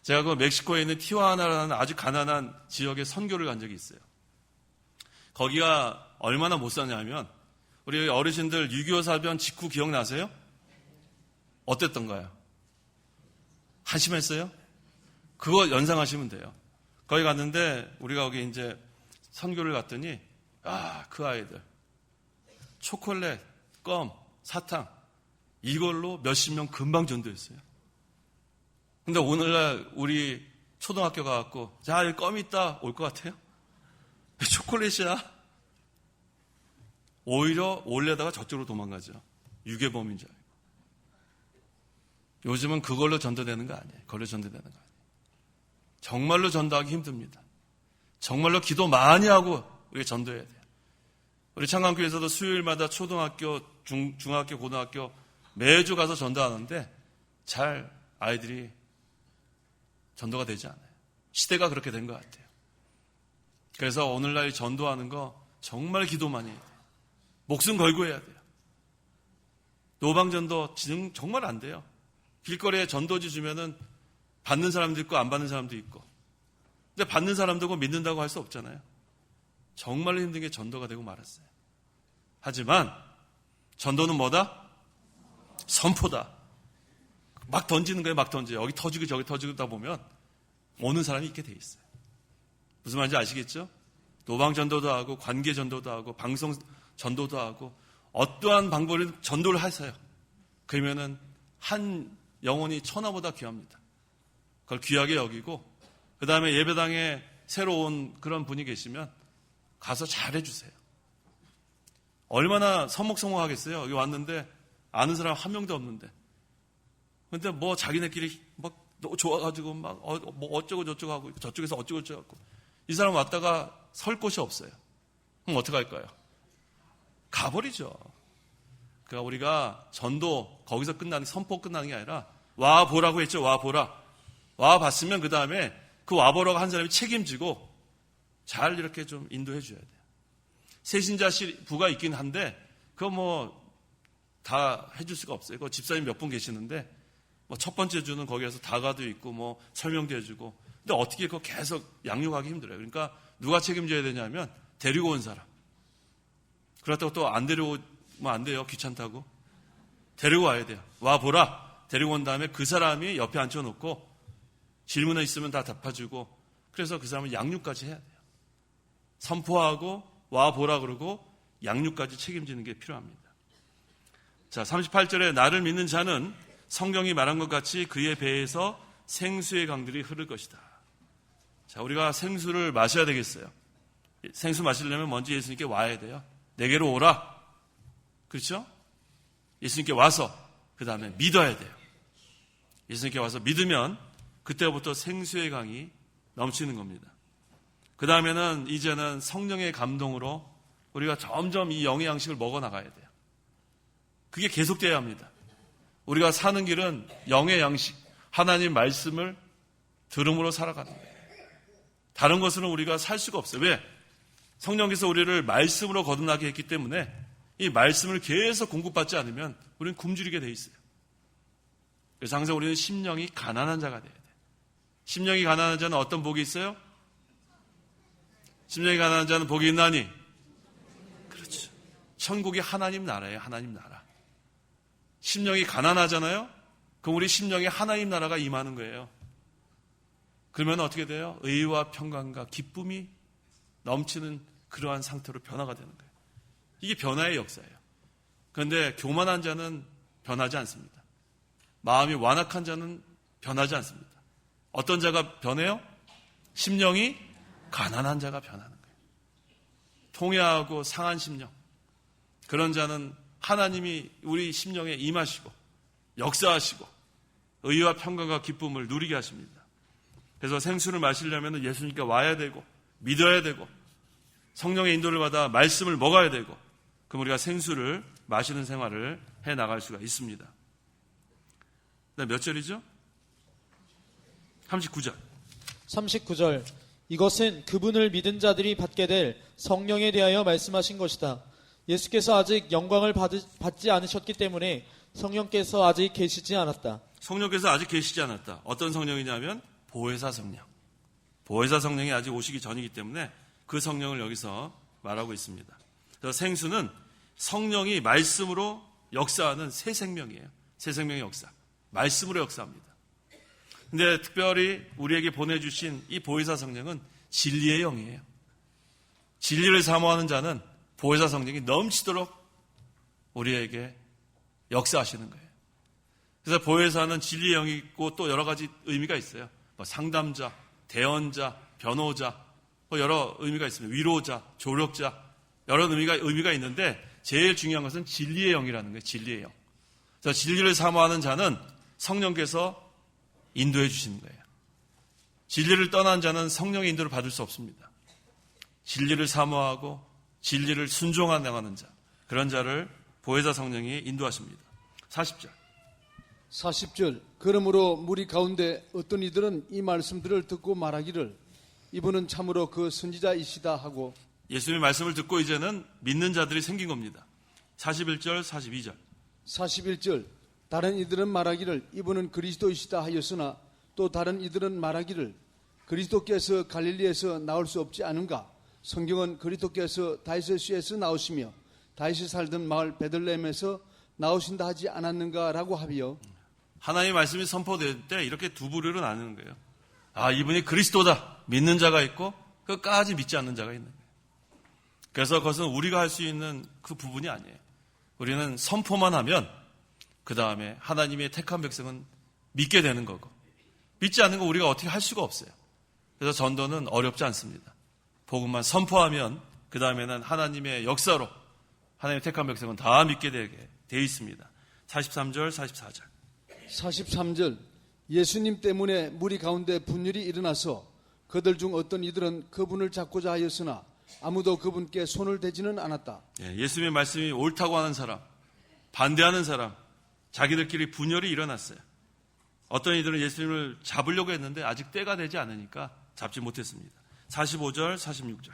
Speaker 1: 제가 그 멕시코에 있는 티화나라는 아주 가난한 지역에 선교를 간 적이 있어요. 거기가 얼마나 못 사냐면 우리 어르신들 6.25 사변 직후 기억나세요? 어땠던가요? 한심했어요? 그거 연상하시면 돼요. 거기 갔는데 우리가 거기 이제 선교를 갔더니 그 아이들 초콜릿, 껌, 사탕 이걸로 몇십 명 금방 전도했어요. 근데 오늘날 우리 초등학교 가갖고 자, 여기 껌 있다 올 것 같아요? 초콜릿이야? 오히려 올려다가 저쪽으로 도망가죠. 유괴범인 줄 알고. 요즘은 그걸로 전도되는 거 아니에요. 그걸로 전도되는 거 아니에요. 정말로 전도하기 힘듭니다. 정말로 기도 많이 하고 우리가 전도해야 돼요. 우리 창강교회에서도 수요일마다 초등학교, 중학교, 고등학교 매주 가서 전도하는데 잘 아이들이 전도가 되지 않아요. 시대가 그렇게 된 것 같아요. 그래서 오늘날 전도하는 거 정말 기도 많이 해야 돼요. 목숨 걸고 해야 돼요. 노방전도 정말 안 돼요. 길거리에 전도지 주면은 받는 사람도 있고 안 받는 사람도 있고. 근데 받는 사람도 믿는다고 할 수 없잖아요. 정말로 힘든 게 전도가 되고 말았어요. 하지만 전도는 뭐다? 선포다. 막 던지는 거예요. 막 던져요. 여기 터지고 저기 터지다 보면 오는 사람이 있게 돼 있어요. 무슨 말인지 아시겠죠? 노방 전도도 하고 관계 전도도 하고 방송 전도도 하고 어떠한 방법으로 전도를 하세요. 그러면은 한 영혼이 천하보다 귀합니다. 그걸 귀하게 여기고 그 다음에 예배당에 새로 온 그런 분이 계시면 가서 잘해주세요. 얼마나 서먹서먹하겠어요. 여기 왔는데 아는 사람 한 명도 없는데. 근데 뭐 자기네끼리 막 좋아가지고 막 뭐 어쩌고 저쩌고 하고 저쪽에서 어쩌고 저쩌고 하고 이 사람 왔다가 설 곳이 없어요. 그럼 어떻게 할까요? 가버리죠. 그러니까 우리가 전도 거기서 끝나는 선포 끝나는 게 아니라 와 보라고 했죠. 와 보라. 와 봤으면 그 다음에 그 와 보라고 한 사람이 책임지고 잘 이렇게 좀 인도해 줘야 돼요. 세신자 부가 있긴 한데 그거 뭐 다 해줄 수가 없어요. 그 집사님 몇 분 계시는데 뭐 첫 번째 주는 거기에서 다가도 있고 뭐 설명도 해주고 근데 어떻게 그거 계속 양육하기 힘들어요. 그러니까 누가 책임져야 되냐면 데리고 온 사람. 그렇다고 또 안 데려오면 안 돼요. 귀찮다고. 데리고 와야 돼요. 와 보라. 데리고 온 다음에 그 사람이 옆에 앉혀놓고 질문이 있으면 다 답해주고 그래서 그 사람은 양육까지 해야 돼요. 선포하고 와 보라 그러고 양육까지 책임지는 게 필요합니다. 자, 38절에 나를 믿는 자는 성경이 말한 것 같이 그의 배에서 생수의 강들이 흐를 것이다. 자, 우리가 생수를 마셔야 되겠어요. 생수 마시려면 먼저 예수님께 와야 돼요. 내게로 오라. 그렇죠? 예수님께 와서 그 다음에 믿어야 돼요. 예수님께 와서 믿으면 그때부터 생수의 강이 넘치는 겁니다. 그 다음에는 이제는 성령의 감동으로 우리가 점점 이 영의 양식을 먹어나가야 돼요. 그게 계속돼야 합니다. 우리가 사는 길은 영의 양식, 하나님 말씀을 들음으로 살아가는 거예요. 다른 것으로는 우리가 살 수가 없어요. 왜? 성령께서 우리를 말씀으로 거듭나게 했기 때문에 이 말씀을 계속 공급받지 않으면 우리는 굶주리게 돼 있어요. 그래서 항상 우리는 심령이 가난한 자가 돼야 돼요. 심령이 가난한 자는 어떤 복이 있어요? 심령이 가난한 자는 복이 있나니? 그렇죠. 천국이 하나님 나라예요. 하나님 나라. 심령이 가난하잖아요? 그럼 우리 심령에 하나님 나라가 임하는 거예요. 그러면 어떻게 돼요? 의와 평강과 기쁨이 넘치는 그러한 상태로 변화가 되는 거예요. 이게 변화의 역사예요. 그런데 교만한 자는 변하지 않습니다. 마음이 완악한 자는 변하지 않습니다. 어떤 자가 변해요? 심령이 가난한 자가 변하는 거예요. 통회하고 상한 심령. 그런 자는 하나님이 우리 심령에 임하시고 역사하시고 의와 평강과 기쁨을 누리게 하십니다. 그래서 생수를 마시려면 예수님께 와야 되고 믿어야 되고 성령의 인도를 받아 말씀을 먹어야 되고 그럼 우리가 생수를 마시는 생활을 해나갈 수가 있습니다. 몇 절이죠? 39절.
Speaker 4: 39절. 이것은 그분을 믿은 자들이 받게 될 성령에 대하여 말씀하신 것이다. 예수께서 아직 영광을 받지 않으셨기 때문에 성령께서 아직 계시지 않았다.
Speaker 1: 성령께서 아직 계시지 않았다. 어떤 성령이냐면 보혜사 성령. 보혜사 성령이 아직 오시기 전이기 때문에 그 성령을 여기서 말하고 있습니다. 그래서 생수는 성령이 말씀으로 역사하는 새 생명이에요. 새 생명의 역사. 말씀으로 역사합니다. 근데 특별히 우리에게 보내주신 이 보혜사 성령은 진리의 영이에요. 진리를 사모하는 자는 보혜사 성령이 넘치도록 우리에게 역사하시는 거예요. 그래서 보혜사는 진리의 영이 있고 또 여러 가지 의미가 있어요. 뭐 상담자, 대언자, 변호자, 뭐 여러 의미가 있습니다. 위로자, 조력자, 여러 의미가 있는데 제일 중요한 것은 진리의 영이라는 거예요. 진리의 영. 그래서 진리를 사모하는 자는 성령께서 인도해 주시는 거예요. 진리를 떠난 자는 성령의 인도를 받을 수 없습니다. 진리를 사모하고 진리를 순종하는 나가는 자, 그런 자를 보혜사 성령이 인도하십니다. 40절.
Speaker 2: 40절. 그러므로 무리 가운데 어떤 이들은 이 말씀들을 듣고 말하기를 이분은 참으로 그 선지자이시다 하고,
Speaker 1: 예수님의 말씀을 듣고 이제는 믿는 자들이 생긴 겁니다. 41절, 42절.
Speaker 2: 41절. 다른 이들은 말하기를 이분은 그리스도이시다 하였으나 또 다른 이들은 말하기를 그리스도께서 갈릴리에서 나올 수 없지 않은가? 성경은 그리스도께서 다윗의 씨에서 나오시며 다윗이 살던 마을 베들레헴에서 나오신다 하지 않았는가라고 하비요.
Speaker 1: 하나님의 말씀이 선포될 때 이렇게 두 부류로 나누는 거예요. 아, 이분이 그리스도다. 믿는 자가 있고 끝까지 믿지 않는 자가 있는 거예요. 그래서 그것은 우리가 할 수 있는 그 부분이 아니에요. 우리는 선포만 하면 그 다음에 하나님의 택한 백성은 믿게 되는 거고, 믿지 않는 거 우리가 어떻게 할 수가 없어요. 그래서 전도는 어렵지 않습니다. 복음만 선포하면 그 다음에는 하나님의 역사로 하나님의 택한 백성은 다 믿게 되게 되어 있습니다. 43절, 44절.
Speaker 2: 43절. 예수님 때문에 무리 가운데 분열이 일어나서 그들 중 어떤 이들은 그분을 잡고자 하였으나 아무도 그분께 손을 대지는 않았다.
Speaker 1: 예수님의 말씀이 옳다고 하는 사람, 반대하는 사람, 자기들끼리 분열이 일어났어요. 어떤 이들은 예수님을 잡으려고 했는데 아직 때가 되지 않으니까 잡지 못했습니다. 45절, 46절.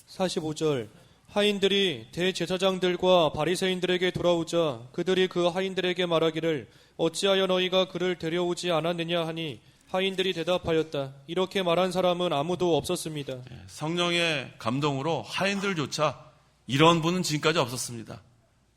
Speaker 3: 45절. 하인들이 대제사장들과 바리새인들에게 돌아오자 그들이 그 하인들에게 말하기를 어찌하여 너희가 그를 데려오지 않았느냐 하니 하인들이 대답하였다. 이렇게 말한 사람은 아무도 없었습니다.
Speaker 1: 성령의 감동으로 하인들조차 이런 분은 지금까지 없었습니다.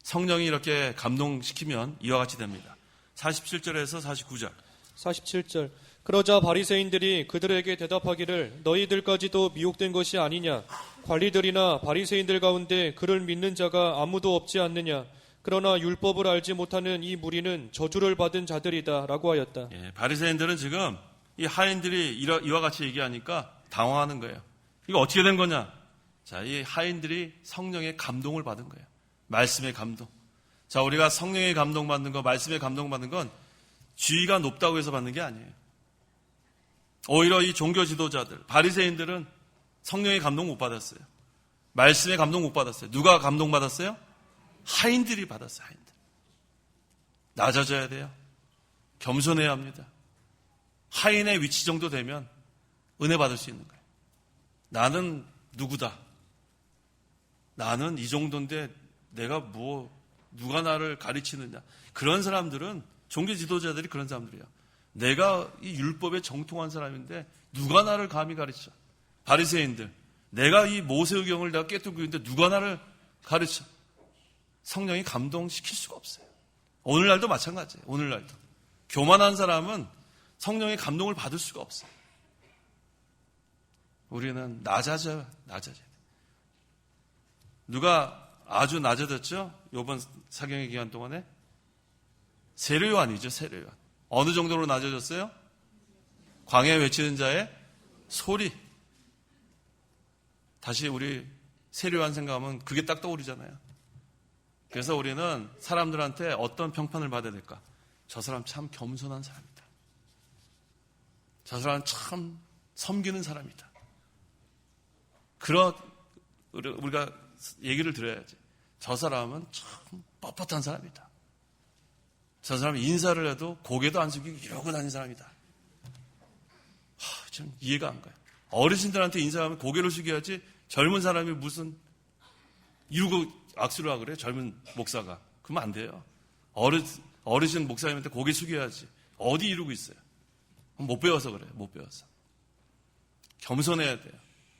Speaker 1: 성령이 이렇게 감동시키면 이와 같이 됩니다. 47절에서 49절.
Speaker 3: 47절. 그러자 바리새인들이 그들에게 대답하기를 너희들까지도 미혹된 것이 아니냐? 관리들이나 바리새인들 가운데 그를 믿는 자가 아무도 없지 않느냐? 그러나 율법을 알지 못하는 이 무리는 저주를 받은 자들이다 라고 하였다.
Speaker 1: 바리새인들은 지금 이 하인들이 이와 같이 얘기하니까 당황하는 거예요. 이거 어떻게 된 거냐? 자, 이 하인들이 성령의 감동을 받은 거예요. 말씀의 감동. 자, 우리가 성령의 감동 받는 거, 말씀의 감동 받는 건 지위가 높다고 해서 받는 게 아니에요. 오히려 이 종교 지도자들, 바리새인들은 성령의 감동 못 받았어요. 말씀의 감동 못 받았어요. 누가 감동 받았어요? 하인들이 받았어요. 하인들. 낮아져야 돼요. 겸손해야 합니다. 하인의 위치 정도 되면 은혜 받을 수 있는 거예요. 나는 누구다. 나는 이 정도인데 내가 누가 나를 가르치느냐. 그런 사람들은, 종교 지도자들이 그런 사람들이에요. 내가 이 율법에 정통한 사람인데 누가 나를 감히 가르쳐. 바리새인들, 내가 이 모세의경을 내가 깨뜨리고 있는데 누가 나를 가르쳐. 성령이 감동시킬 수가 없어요. 오늘날도 마찬가지예요. 오늘날도. 교만한 사람은 성령의 감동을 받을 수가 없어요. 우리는 낮아져야 돼. 누가 아주 낮아졌죠? 이번 사경의 기간 동안에? 세례요한이죠. 세례요한. 어느 정도로 낮아졌어요? 광야에 외치는 자의 소리. 다시 우리 세례요한 생각하면 그게 딱 떠오르잖아요. 그래서 우리는 사람들한테 어떤 평판을 받아야 될까? 저 사람 참 겸손한 사람이다. 저 사람 참 섬기는 사람이다. 우리가 얘기를 들어야지. 저 사람은 참 뻣뻣한 사람이다. 저 사람은 인사를 해도 고개도 안 숙이고 이러고 다니는 사람이다. 좀 이해가 안 가요. 어르신들한테 인사하면 고개를 숙여야지 젊은 사람이 무슨 이러고 악수를 하고 그래요. 젊은 목사가. 그러면 안 돼요. 어르신 목사님한테 고개 숙여야지. 어디 이러고 있어요. 못 배워서 그래요. 못 배워서. 겸손해야 돼요.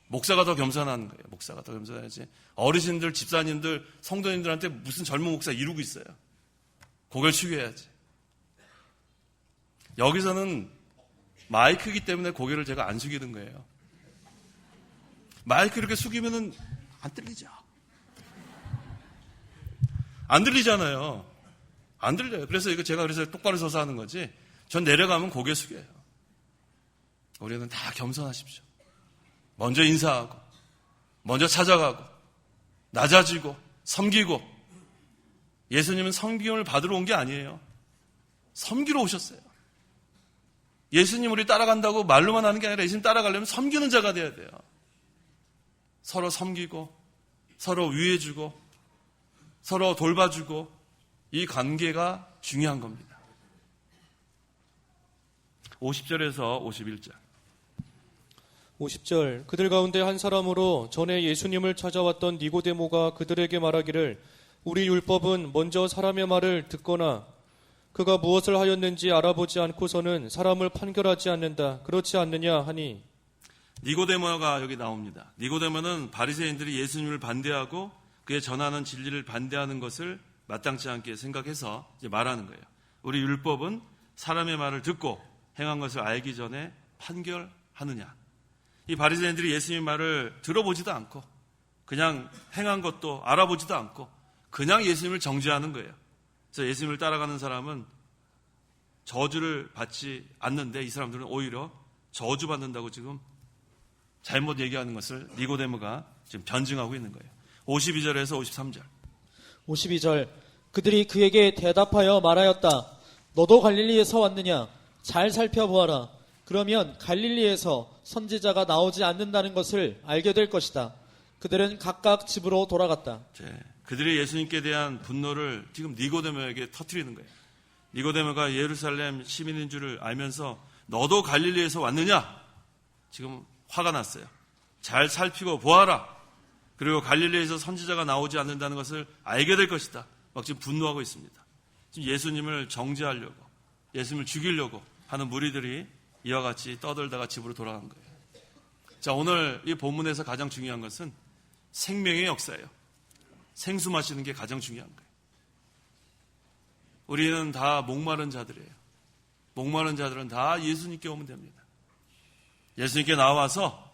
Speaker 1: 목사가 더 겸손한 거예요. 목사가 더 겸손해야지. 어르신들, 집사님들, 성도님들한테 무슨 젊은 목사 이러고 있어요. 고개를 숙여야지. 여기서는 마이크이기 때문에 고개를 제가 안 숙이는 거예요. 마이크 이렇게 숙이면은 안 들리죠. 안 들리잖아요. 안 들려요. 그래서 이거 제가 그래서 똑바로 서서 하는 거지. 전 내려가면 고개 숙여요. 우리는 다 겸손하십시오. 먼저 인사하고, 먼저 찾아가고, 낮아지고, 섬기고. 예수님은 섬김을 받으러 온 게 아니에요. 섬기러 오셨어요. 예수님 우리 따라간다고 말로만 하는 게 아니라 예수님 따라가려면 섬기는 자가 돼야 돼요. 서로 섬기고, 서로 위해주고, 서로 돌봐주고, 이 관계가 중요한 겁니다. 50절에서 51절.
Speaker 3: 50절 그들 가운데 한 사람으로 전에 예수님을 찾아왔던 니고데모가 그들에게 말하기를 우리 율법은 먼저 사람의 말을 듣거나 그가 무엇을 하였는지 알아보지 않고서는 사람을 판결하지 않는다. 그렇지 않느냐 하니
Speaker 1: 니고데모가 여기 나옵니다. 니고데모는 바리새인들이 예수님을 반대하고 그의 전하는 진리를 반대하는 것을 마땅치 않게 생각해서 이제 말하는 거예요. 우리 율법은 사람의 말을 듣고 행한 것을 알기 전에 판결하느냐. 이 바리새인들이 예수님의 말을 들어보지도 않고 그냥 행한 것도 알아보지도 않고 그냥 예수님을 정죄하는 거예요. 그래서 예수님을 따라가는 사람은 저주를 받지 않는데 이 사람들은 오히려 저주받는다고 지금 잘못 얘기하는 것을 니고데모가 지금 변증하고 있는 거예요. 52절에서 53절.
Speaker 4: 52절 그들이 그에게 대답하여 말하였다. 너도 갈릴리에서 왔느냐? 잘 살펴보아라. 그러면 갈릴리에서 선지자가 나오지 않는다는 것을 알게 될 것이다. 그들은 각각 집으로 돌아갔다.
Speaker 1: 그들이 예수님께 대한 분노를 지금 니고데모에게 터뜨리는 거예요. 니고데모가 예루살렘 시민인 줄을 알면서 너도 갈릴리에서 왔느냐? 지금 화가 났어요. 잘 살피고 보아라. 그리고 갈릴리에서 선지자가 나오지 않는다는 것을 알게 될 것이다. 막 지금 분노하고 있습니다. 지금 예수님을 정죄하려고, 예수님을 죽이려고 하는 무리들이 이와 같이 떠들다가 집으로 돌아간 거예요. 자, 오늘 이 본문에서 가장 중요한 것은 생명의 역사예요. 생수 마시는 게 가장 중요한 거예요. 우리는 다 목마른 자들이에요. 목마른 자들은 다 예수님께 오면 됩니다. 예수님께 나와서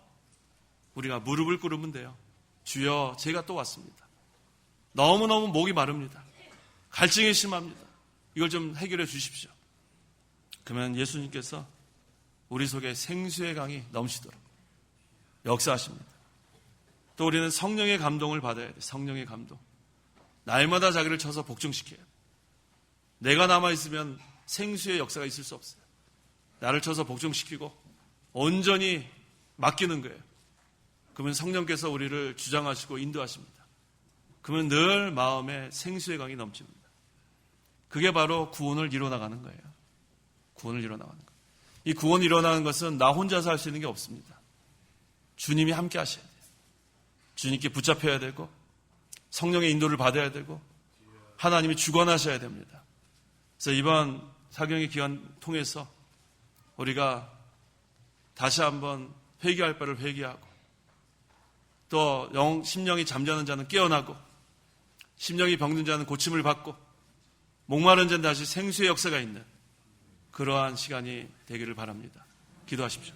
Speaker 1: 우리가 무릎을 꿇으면 돼요. 주여, 제가 또 왔습니다. 너무너무 목이 마릅니다. 갈증이 심합니다. 이걸 좀 해결해 주십시오. 그러면 예수님께서 우리 속에 생수의 강이 넘치도록 역사하십니다. 또 우리는 성령의 감동을 받아야 돼요. 성령의 감동. 날마다 자기를 쳐서 복종시켜요. 내가 남아있으면 생수의 역사가 있을 수 없어요. 나를 쳐서 복종시키고 온전히 맡기는 거예요. 그러면 성령께서 우리를 주장하시고 인도하십니다. 그러면 늘 마음에 생수의 강이 넘칩니다. 그게 바로 구원을 이뤄나가는 거예요. 구원을 이뤄나가는 거예요. 이 구원이 일어나는 것은 나 혼자서 할 수 있는 게 없습니다. 주님이 함께 하셔야 돼요. 주님께 붙잡혀야 되고 성령의 인도를 받아야 되고 하나님이 주관하셔야 됩니다. 그래서 이번 사경의 기간 통해서 우리가 다시 한번 회개할 바를 회개하고 또 심령이 잠자는 자는 깨어나고 심령이 병든 자는 고침을 받고 목마른 자는 다시 생수의 역사가 있는 그러한 시간이 되기를 바랍니다. 기도하십시오.